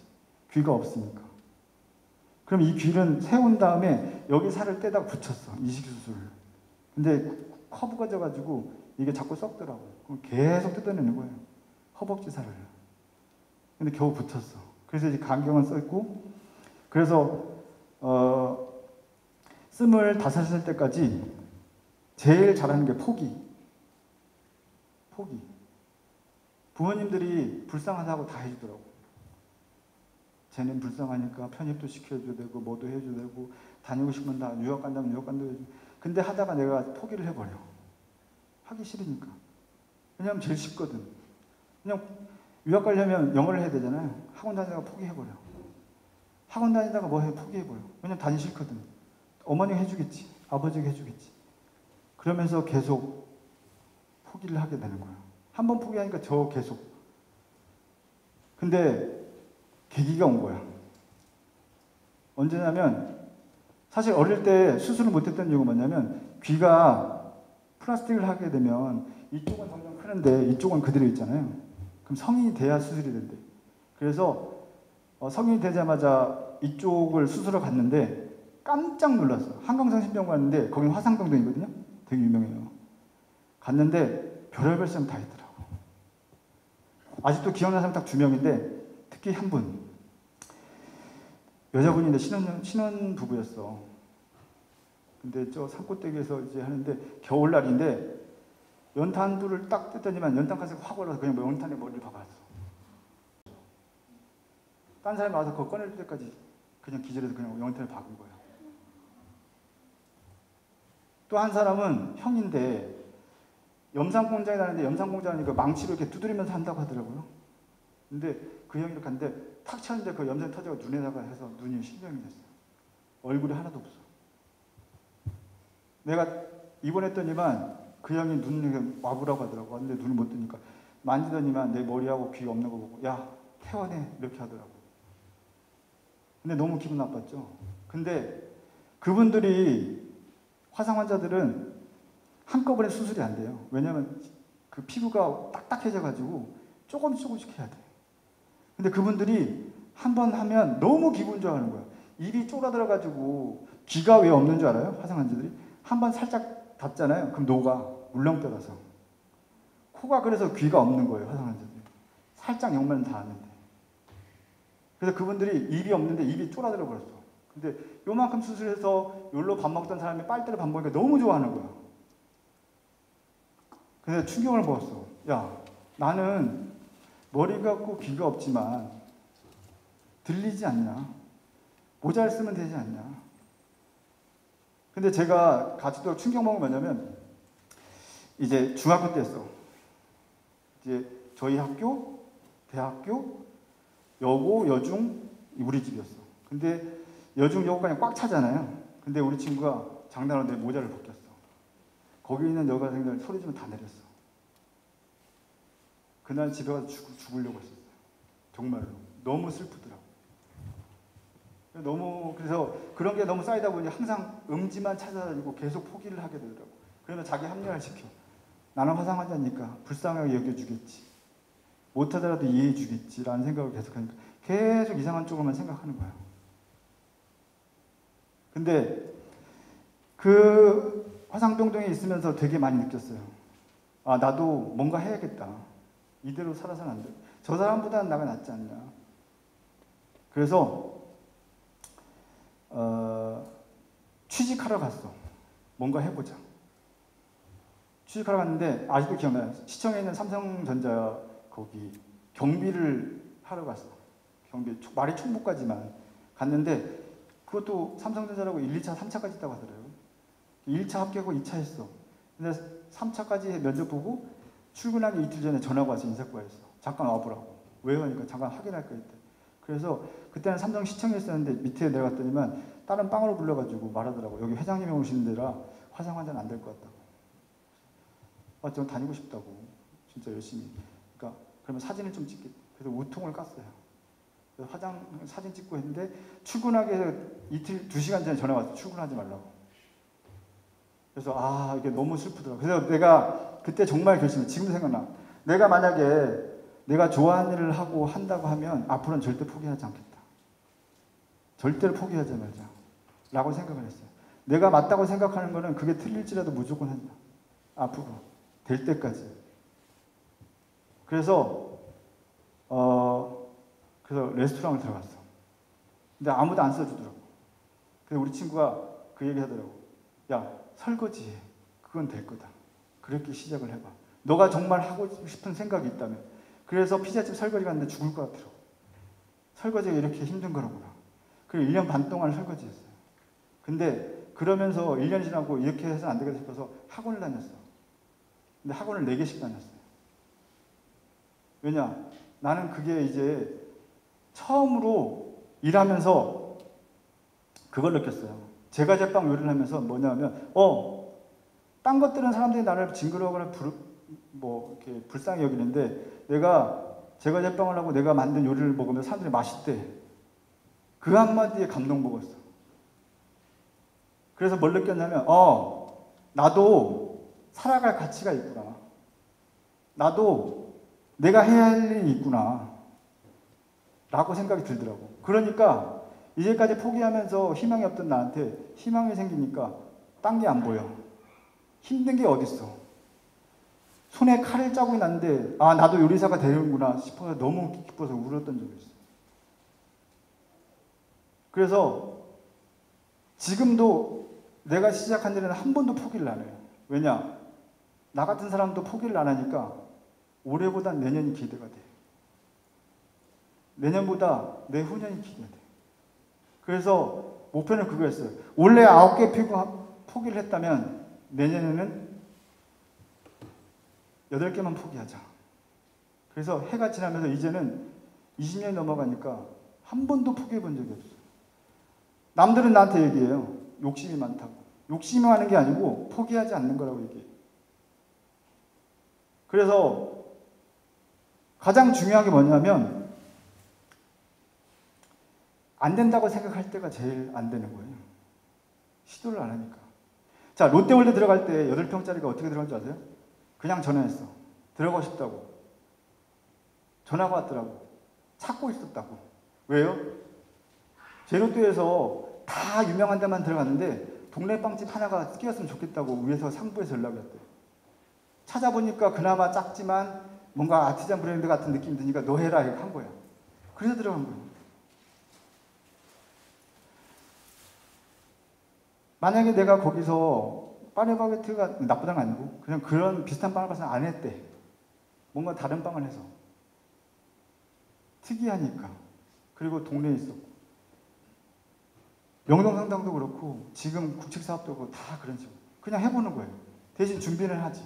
귀가 없으니까. 그럼 이 귀를 세운 다음에 여기 살을 떼다 붙였어. 이식수술을. 근데 커브가 져가지고 이게 자꾸 썩더라고. 그럼 계속 뜯어내는 거예요. 허벅지 살을. 근데 겨우 붙였어. 그래서 이제 안경을 썼고, 그래서 25살 때까지 제일 잘하는 게 포기. 부모님들이 불쌍하다고 다 해주더라고. 쟤는 불쌍하니까 편입도 시켜줘야 되고 뭐도 해줘야 되고 다니고 싶으면 다 유학 간다면 유학 간다고 해주고. 근데 하다가 내가 포기를 해버려. 하기 싫으니까. 왜냐면 제일 쉽거든. 그냥 유학 가려면 영어를 해야 되잖아요. 학원 다니다가 포기해버려. 학원 다니다가 뭐 해 포기해버려. 왜냐면 다니기 싫거든. 어머니가 해주겠지. 아버지가 해주겠지. 그러면서 계속 포기를 하게 되는 거예요. 한 번 포기하니까 저 계속. 근데 계기가 온 거야. 언제냐면 사실 어릴 때 수술을 못했던 이유가 뭐냐면 귀가 플라스틱을 하게 되면 이쪽은 점점 크는데 이쪽은 그대로 있잖아요. 그럼 성인이 돼야 수술이 된대. 그래서 성인이 되자마자 이쪽을 수술을 갔는데 깜짝 놀랐어. 한강성심병원 갔는데 거긴 화상병동이거든요. 되게 유명해요. 갔는데 별의별 사람 다 있더라고. 아직도 기억나는 사람 딱 2명인데 특히 한 분. 여자분인데 신혼 부부였어. 근데 저 산꼭대기에서 이제 하는데 겨울날인데 연탄불을 딱 뜯더니만 연탄가스가 확 올라서 그냥 연탄에 머리를 박았어. 딴 사람이 와서 그거 꺼낼 때까지 그냥 기절해서 그냥 연탄을 박은 거야. 또 한 사람은 형인데 염산공장에 다니는데 염산공장이니까 망치로 이렇게 두드리면서 한다고 하더라고요. 근데 그 형이 이렇게 갔는데 탁 쳤는데 그 염산이 터져서 눈에다가 해서 눈이 실명이 됐어요. 얼굴이 하나도 없어. 내가 입원했더니만 그 형이 눈을 와보라고 하더라고. 근데 눈을 못 뜨니까 만지더니만 내 머리하고 귀 없는 거 보고 야 퇴원해 이렇게 하더라고. 근데 너무 기분 나빴죠. 근데 그분들이 화상 환자들은 한꺼번에 수술이 안 돼요. 왜냐하면 그 피부가 딱딱해져가지고 조금씩 해야 돼. 근데 그분들이 한 번 하면 너무 기분 좋아하는 거야. 입이 쪼그라들어가지고 귀가 왜 없는 줄 알아요? 화상 환자들이 한 번 살짝 닿잖아요. 그럼 녹아 울렁뼈라서. 코가 그래서 귀가 없는 거예요. 화상 환자들이 살짝 영면은 닿았는데. 그래서 그분들이 입이 없는데 입이 쪼그라들어 버렸어. 근데 요만큼 수술해서 요로 밥 먹던 사람이 빨대로 밥 먹으니까 너무 좋아하는 거야. 그래서 충격을 먹었어. 야, 나는 머리가 없고 귀가 없지만 들리지 않냐? 모자를 쓰면 되지 않냐? 근데 제가 가지도 충격 먹은 게 뭐냐면 이제 중학교 때였어. 이제 저희 학교, 대학교, 여고, 여중 우리 집이었어. 근데 여중, 여고가 그냥 꽉 차잖아요. 근데 우리 친구가 장난으로 내 모자를 벗겼어. 거기 있는 여학생들 소리 지르면 다 내렸어. 그날 집에 가서 죽으려고 했었어요. 정말로. 너무 슬프더라고. 그래서 그런 게 너무 쌓이다 보니 항상 음지만 찾아다니고 계속 포기를 하게 되더라고. 그러면 자기 합리화를 시켜. 나는 화상 환자니까 불쌍하게 여겨주겠지. 못하더라도 이해해주겠지. 라는 생각을 계속하니까 계속 이상한 쪽으로만 생각하는 거야. 근데 그 화상병동에 있으면서 되게 많이 느꼈어요. 아, 나도 뭔가 해야겠다. 이대로 살아서는 안 돼. 저 사람보다는 나가 낫지 않냐. 그래서 취직하러 갔어. 뭔가 해보자. 취직하러 갔는데 아직도 기억나요. 시청에 있는 삼성전자 거기 경비를 하러 갔어. 경비 말이 총무까지만 갔는데 그것도 삼성전자라고 1, 2차, 3차까지 있다고 하더라고요. 1차 합격하고 2차 했어. 근데 3차까지 면접 보고 출근하기 이틀 전에 전화가 와서 인사과에서 잠깐 와보라고. 왜요? 하니까 잠깐 확인할 거 있대. 그래서 그때는 삼성시청에 있었는데 밑에 내려갔더니만 다른 빵으로 불러가지고 말하더라고. 여기 회장님이 오시는 데라 화상 환자는 안 될 것 같다고. 아, 저 다니고 싶다고. 진짜 열심히. 그러니까 그러면 사진을 좀 찍겠다. 그래서 우통을 깠어요. 화장 사진 찍고 했는데 출근하기 위해서 이틀 2시간 전에 전화 왔어. 출근하지 말라고. 그래서 이게 너무 슬프더라고. 그래서 내가 그때 정말 결심해. 지금도 생각나. 내가 만약에 내가 좋아하는 일을 하고 한다고 하면 앞으로는 절대 포기하지 않겠다. 절대로 포기하지 말자. 라고 생각을 했어요. 내가 맞다고 생각하는 거는 그게 틀릴지라도 무조건 한다. 앞으로. 될 때까지. 그래서 레스토랑을 들어갔어. 근데 아무도 안 써주더라고. 그래서 우리 친구가 그 얘기 하더라고. 야, 설거지 해. 그건 될 거다. 그렇게 시작을 해봐. 너가 정말 하고 싶은 생각이 있다면. 그래서 피자집 설거지 갔는데 죽을 것 같더라고. 설거지가 이렇게 힘든 거라구나. 그리고 1년 반 동안 설거지했어요. 근데 그러면서 1년 지나고 이렇게 해서 안 되겠다 싶어서 학원을 다녔어. 근데 학원을 4개씩 다녔어요. 왜냐? 나는 그게 이제 처음으로 일하면서 그걸 느꼈어요. 제과 제빵 요리를 하면서 뭐냐면, 딴 것들은 사람들이 나를 징그러워하거나 이렇게 불쌍히 여기는데, 내가 제과 제빵을 하고 내가 만든 요리를 먹으면 사람들이 맛있대. 그 한마디에 감동 먹었어. 그래서 뭘 느꼈냐면, 나도 살아갈 가치가 있구나. 나도 내가 해야 할 일이 있구나. 라고 생각이 들더라고. 그러니까 이제까지 포기하면서 희망이 없던 나한테 희망이 생기니까 딴 게 안 보여. 힘든 게 어딨어. 손에 칼을 자국이 났는데 나도 요리사가 되는구나 싶어서 너무 기뻐서 울었던 적이 있어요. 그래서 지금도 내가 시작한 일은 한 번도 포기를 안 해요. 왜냐? 나 같은 사람도 포기를 안 하니까 올해보다 내년이 기대가 돼. 내년보다 내후년이 기대가 돼. 그래서 목표는 그거였어요. 원래 9개 포기를 했다면 내년에는 8개만 포기하자. 그래서 해가 지나면서 이제는 20년이 넘어가니까 한 번도 포기해 본 적이 없어요. 남들은 나한테 얘기해요. 욕심이 많다고. 욕심이 많은 게 아니고 포기하지 않는 거라고 얘기해요. 그래서 가장 중요한 게 뭐냐면 안 된다고 생각할 때가 제일 안 되는 거예요. 시도를 안 하니까. 자, 롯데월드 들어갈 때 8평짜리가 어떻게 들어간 줄 아세요? 그냥 전화했어. 들어가고 싶다고. 전화가 왔더라고. 찾고 있었다고. 왜요? 제롯데에서 다 유명한 데만 들어갔는데 동네 빵집 하나가 끼었으면 좋겠다고 위에서 상부에서 연락이 왔대요. 찾아보니까 그나마 작지만 뭔가 아티잔 브랜드 같은 느낌이 드니까 너 해라 이렇게 한 거야. 그래서 들어간 거예요. 만약에 내가 거기서 파리바게트가 나쁘다는 건 아니고 그냥 그런 비슷한 빵을 봐서 안 했대. 뭔가 다른 빵을 해서. 특이하니까. 그리고 동네에 있었고. 명동상당도 그렇고 지금 국책사업도 그렇고 다 그런 식으로. 그냥 해보는 거예요. 대신 준비는 하지.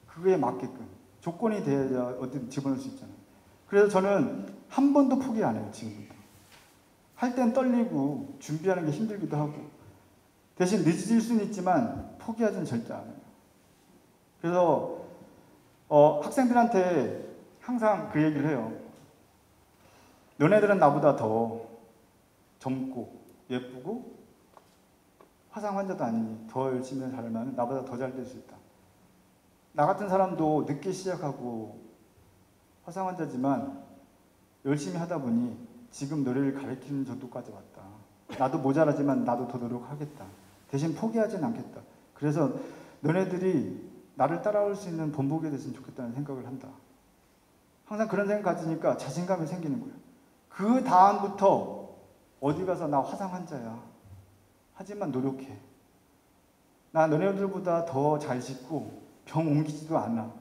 그거에 맞게끔. 조건이 돼야 어떻게 집어넣을 수 있잖아요. 그래서 저는 한 번도 포기 안 해요. 지금부터. 할 땐 떨리고 준비하는 게 힘들기도 하고 대신 늦어질 수는 있지만 포기하지는 절대 안 해요. 그래서 학생들한테 항상 그 얘기를 해요. 너네들은 나보다 더 젊고 예쁘고 화상 환자도 아니니 더 열심히 살면 나보다 더 잘 될 수 있다. 나 같은 사람도 늦게 시작하고 화상 환자지만 열심히 하다 보니 지금 너를 가르치는 정도까지 왔다. 나도 모자라지만 나도 더 노력하겠다. 대신 포기하지는 않겠다. 그래서 너네들이 나를 따라올 수 있는 본보기가 됐으면 좋겠다는 생각을 한다. 항상 그런 생각 가지니까 자신감이 생기는 거예요. 그 다음부터 어디 가서 나 화상 환자야. 하지만 노력해. 나 너네들보다 더 잘 씻고 병 옮기지도 않아.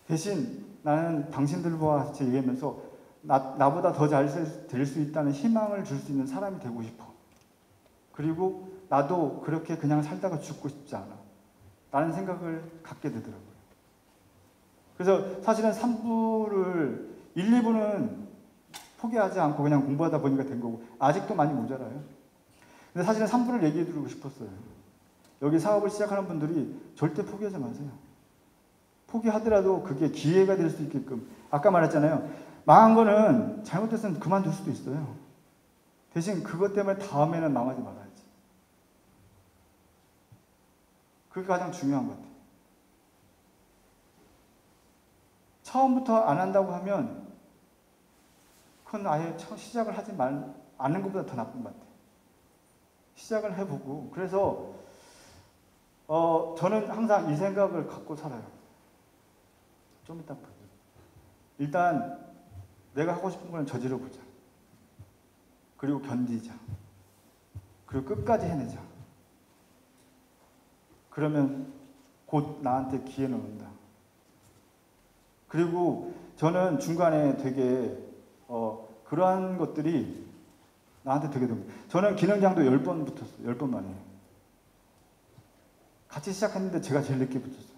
대신 나는 당신들과 같이 얘기하면서 나보다 더 잘 될 수 있다는 희망을 줄 수 있는 사람이 되고 싶어. 그리고 나도 그렇게 그냥 살다가 죽고 싶지 않아. 라는 생각을 갖게 되더라고요. 그래서 사실은 3부를 1, 2부는 포기하지 않고 그냥 공부하다 보니까 된 거고 아직도 많이 모자라요. 근데 사실은 3부를 얘기해 드리고 싶었어요. 여기 사업을 시작하는 분들이 절대 포기하지 마세요. 포기하더라도 그게 기회가 될 수 있게끔 아까 말했잖아요. 망한 거는 잘못했으면 그만둘 수도 있어요. 대신 그것 때문에 다음에는 망하지 말아야지. 그게 가장 중요한 것 같아요. 처음부터 안 한다고 하면 그건 아예 시작을 하지 않는 것보다 더 나쁜 것 같아요. 시작을 해보고, 그래서 저는 항상 이 생각을 갖고 살아요. 좀 이따 보죠. 일단 내가 하고 싶은 거는 저질러보자. 그리고 견디자. 그리고 끝까지 해내자. 그러면 곧 나한테 기회는 온다. 그리고 저는 중간에 되게 그러한 것들이 나한테 되게 됩니다. 저는 기능장도 10번 붙었어요. 10번 만에. 같이 시작했는데 제가 제일 늦게 붙었어요.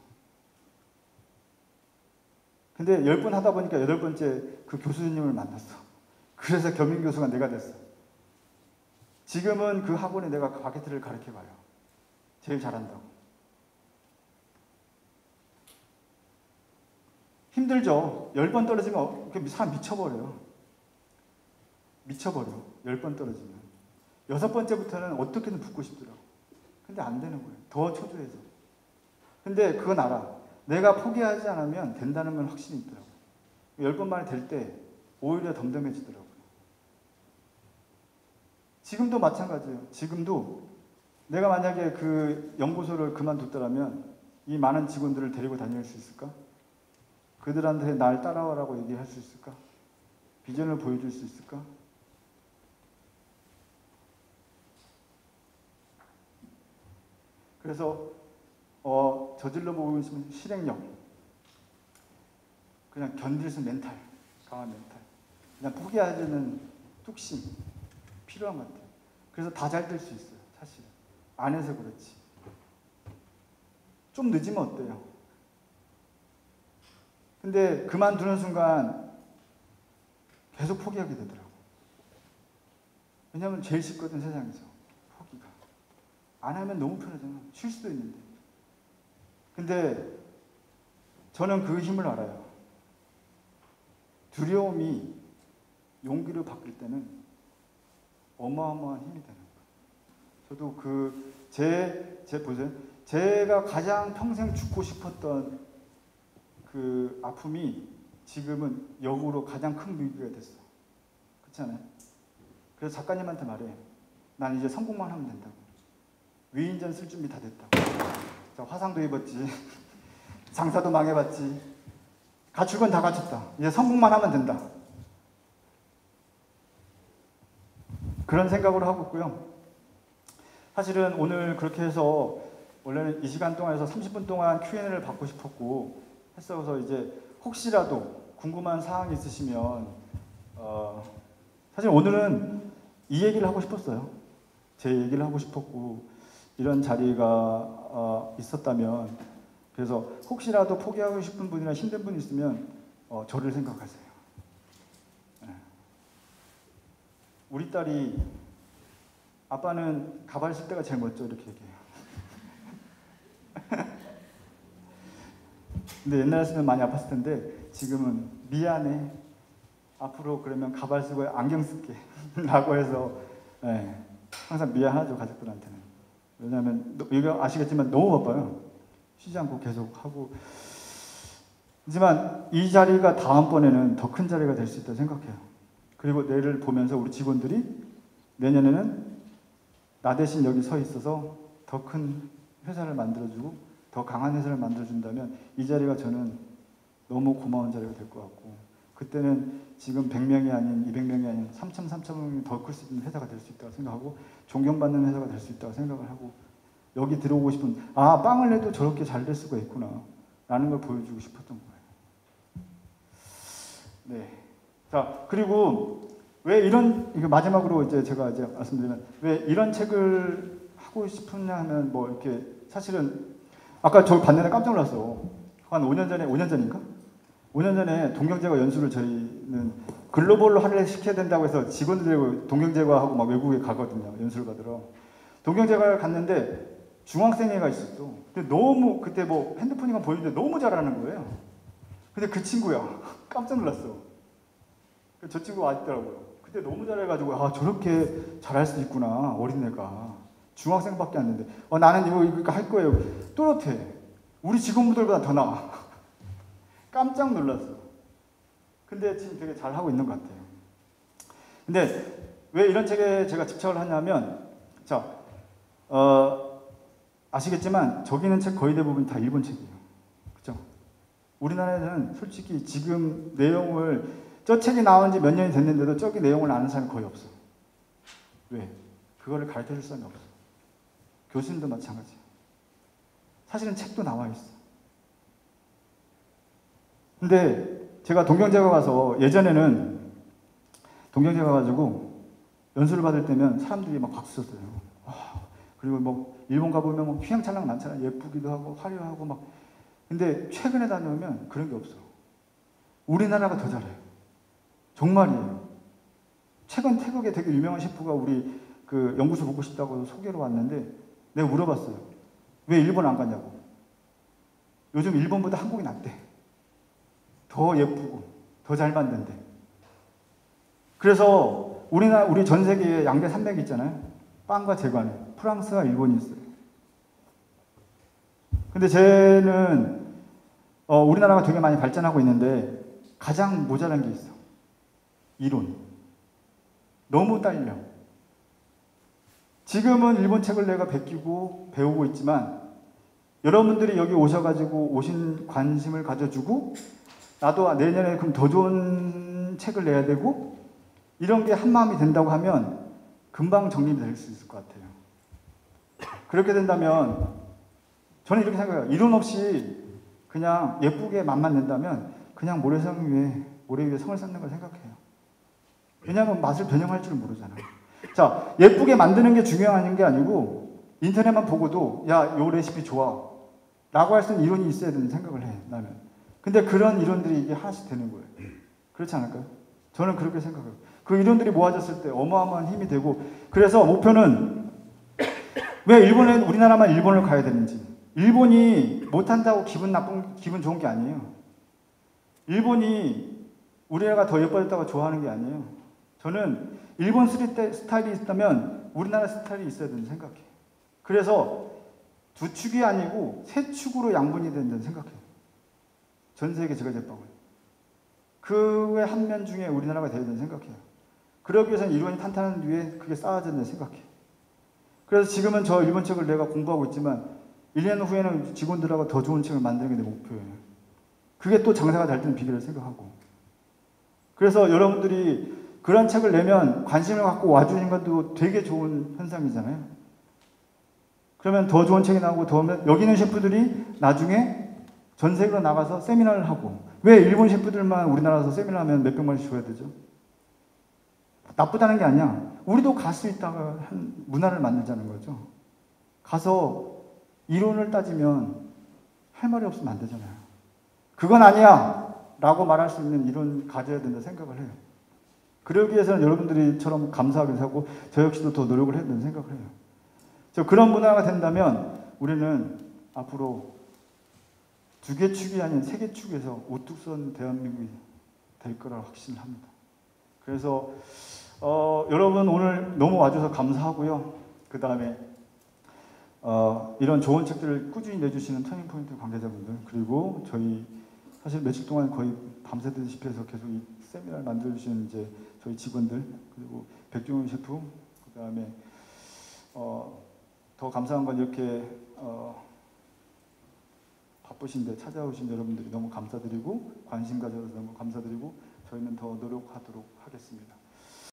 근데 10번 하다 보니까 8번째 그 교수님을 만났어. 그래서 겸임 교수가 내가 됐어. 지금은 그 학원에 내가 바게트를 가르쳐가요. 제일 잘한다고. 힘들죠. 10번 떨어지면 사람 미쳐버려요. 미쳐버려. 10번 떨어지면. 6번째부터는 어떻게든 붙고 싶더라고. 근데 안 되는 거예요. 더 초조해져. 근데 그건 알아. 내가 포기하지 않으면 된다는 건 확신이 있더라고요. 10번 만에 될 때 오히려 덤덤해지더라고요. 지금도 마찬가지예요. 지금도 내가 만약에 그 연구소를 그만뒀더라면 이 많은 직원들을 데리고 다닐 수 있을까? 그들한테 날 따라와라고 얘기할 수 있을까? 비전을 보여줄 수 있을까? 그래서 저질러 보고 있으면 실행력, 그냥 견딜 수 멘탈, 강한 멘탈, 그냥 포기하지는 뚝심 필요한 것 같아요. 그래서 다 잘 될 수 있어요. 사실 안 해서 그렇지. 좀 늦으면 어때요? 근데 그만두는 순간 계속 포기하게 되더라고. 왜냐하면 제일 쉽거든, 세상에서. 포기가. 안 하면 너무 편하잖아. 쉴 수도 있는데. 근데 저는 그 힘을 알아요. 두려움이 용기로 바뀔 때는 어마어마한 힘이 되는 거예요. 저도 보세요. 제가 가장 평생 죽고 싶었던 그 아픔이 지금은 역으로 가장 큰 위기가 됐어. 그렇잖아요. 그래서 작가님한테 말해. 난 이제 성공만 하면 된다고. 위인전 쓸 준비 다 됐다고. 자, 화상도 입었지. 장사도 망해봤지. 갖출 건 다 갖췄다. 이제 성공만 하면 된다. 그런 생각으로 하고 있고요. 사실은 오늘 그렇게 해서 원래는 이 시간 동안에서 30분 동안 Q&A를 받고 싶었고 했어서 이제 혹시라도 궁금한 사항이 있으시면 사실 오늘은 이 얘기를 하고 싶었어요. 제 얘기를 하고 싶었고 이런 자리가 있었다면 그래서 혹시라도 포기하고 싶은 분이나 힘든 분 있으면 저를 생각하세요. 네. 우리 딸이 아빠는 가발 쓸 때가 제일 멋져 이렇게 얘기해요. 근데 옛날에는 많이 아팠을 텐데 지금은 미안해. 앞으로 그러면 가발 쓰고 안경 쓸게 라고 해서 네, 항상 미안하죠, 가족들한테는. 왜냐하면 이거 아시겠지만 너무 바빠요. 쉬지 않고 계속 하고. 하지만 이 자리가 다음번에는 더 큰 자리가 될 수 있다고 생각해요. 그리고 내를 보면서 우리 직원들이 내년에는 나 대신 여기 서 있어서 더 큰 회사를 만들어주고 더 강한 회사를 만들어준다면 이 자리가 저는 너무 고마운 자리가 될 것 같고 그때는 지금 100명이 아닌 200명이 아닌 3,000명이 더 클 수 있는 회사가 될 수 있다고 생각하고 존경받는 회사가 될 수 있다고 생각을 하고 여기 들어오고 싶은 빵을 내도 저렇게 잘 될 수가 있구나 라는 걸 보여주고 싶었던 거예요. 네. 자, 그리고 왜 이거 마지막으로 이제 제가 이제 말씀드리면 왜 이런 책을 하고 싶으냐 하면 뭐 이렇게 사실은 아까 저 봤는데 깜짝 놀랐어. 한 5년 전인가? 5년 전에 동경제과 연수를 저희는 글로벌로 할애시켜야 된다고 해서 직원들 동경제과하고 막 외국에 가거든요. 연수를 받으러. 동경제과를 갔는데 중학생애가 있었어. 근데 너무 그때 뭐 핸드폰이가 보이는데 너무 잘하는 거예요. 근데 그 친구야. 깜짝 놀랐어. 저 친구가 왔더라고요. 그때 너무 잘해가지고 아 저렇게 잘할 수 있구나 어린애가. 중학생밖에 안 됐는데 나는 이거 할 거예요. 또렷해. 우리 직원분들보다 더 나아. 깜짝 놀랐어. 근데 지금 되게 잘하고 있는 것 같아요. 근데 왜 이런 책에 제가 집착을 하냐면 자 아시겠지만 저기 있는 책 거의 대부분 다 일본 책이에요. 그렇죠? 우리나라에는 솔직히 지금 내용을 저 책이 나온 지 몇 년이 됐는데도 저기 내용을 아는 사람이 거의 없어. 왜? 그거를 가르쳐줄 사람이 없어. 교수님도 마찬가지예요. 사실은 책도 나와 있어. 근데 제가 동경제가 가서 예전에는 동경제 가가지고 연수를 받을 때면 사람들이 막 박수 쳤어요. 그리고 뭐 일본 가보면 뭐 휘황찬란 많잖아요. 예쁘기도 하고 화려하고 막. 근데 최근에 다녀오면 그런 게 없어. 우리나라가 더 잘해요. 정말이에요. 최근 태국에 되게 유명한 셰프가 우리 그 연구소 보고 싶다고 소개로 왔는데 내가 물어봤어요. 왜 일본 안 갔냐고. 요즘 일본보다 한국이 낫대. 더 예쁘고 더 잘 만든대. 그래서 우리 전 세계에 양대 산맥이 있잖아요. 빵과 제과는 프랑스와 일본이 있어요. 근데 쟤는 우리나라가 되게 많이 발전하고 있는데 가장 모자란 게 있어. 이론. 너무 딸려. 지금은 일본 책을 내가 베끼고 배우고 있지만 여러분들이 여기 오셔가지고 오신 관심을 가져주고 나도 내년에 그럼 더 좋은 책을 내야 되고 이런 게 한마음이 된다고 하면 금방 정립이 될 수 있을 것 같아요. 그렇게 된다면 저는 이렇게 생각해요. 이론 없이 그냥 예쁘게 맛만 낸다면 그냥 모래 위에 성을 쌓는 걸 생각해요. 왜냐하면 맛을 변형할 줄 모르잖아요. 자, 예쁘게 만드는 게 중요한 게 아니고 인터넷만 보고도 야, 요 레시피 좋아 라고 할 수 있는 이론이 있어야 되는 생각을 해, 나는. 근데 그런 이론들이 이게 하나씩 되는 거예요. 그렇지 않을까요? 저는 그렇게 생각해요. 그 이론들이 모아졌을 때 어마어마한 힘이 되고 그래서 목표는 왜 우리나라만 일본을 가야 되는지. 일본이 못한다고 기분 좋은 게 아니에요. 일본이 우리나라가 더 예뻐졌다고 좋아하는 게 아니에요. 저는 일본 스타일이 있다면 우리나라 스타일이 있어야 된다고 생각해요. 그래서 두 축이 아니고 세 축으로 양분이 된다고 생각해요. 전 세계 제과제빵을. 그 외 한 면 중에 우리나라가 되어야 된다고 생각해요. 그러기 위해서는 이론이 탄탄한 뒤에 그게 쌓아져야 된다고 생각해요. 그래서 지금은 저 일본 책을 내가 공부하고 있지만 1년 후에는 직원들하고 더 좋은 책을 만드는 게 내 목표예요. 그게 또 장사가 잘 되는 비결을 생각하고. 그래서 여러분들이 그런 책을 내면 관심을 갖고 와주는 것도 되게 좋은 현상이잖아요. 그러면 더 좋은 책이 나오고 여기 있는 셰프들이 나중에 전 세계로 나가서 세미나를 하고 왜 일본 셰프들만 우리나라에서 세미나 하면 몇백만원씩 줘야 되죠? 나쁘다는 게 아니야. 우리도 갈 수 있다가 한 문화를 만들자는 거죠. 가서 이론을 따지면 할 말이 없으면 안 되잖아요. 그건 아니야 라고 말할 수 있는 이론 가져야 된다 생각을 해요. 그러기 위해서는 여러분들이처럼 감사하게 하고 저 역시도 더 노력을 해야 된다는 생각을 해요. 그런 문화가 된다면 우리는 앞으로 두 개 축이 아닌 세 개 축에서 우뚝 선 대한민국이 될 거라고 확신을 합니다. 그래서 여러분 오늘 너무 와줘서 감사하고요. 그 다음에 이런 좋은 책들을 꾸준히 내주시는 터닝포인트 관계자분들 그리고 저희 사실 며칠 동안 거의 밤새듯이 해서 계속 이 세미나를 만들어주시는 이제 저희 직원들 그리고 백종원 셰프 그 다음에 더 감사한 건 이렇게 바쁘신데 찾아오신 여러분들이 너무 감사드리고 관심 가져서 너무 감사드리고 저희는 더 노력하도록 하겠습니다.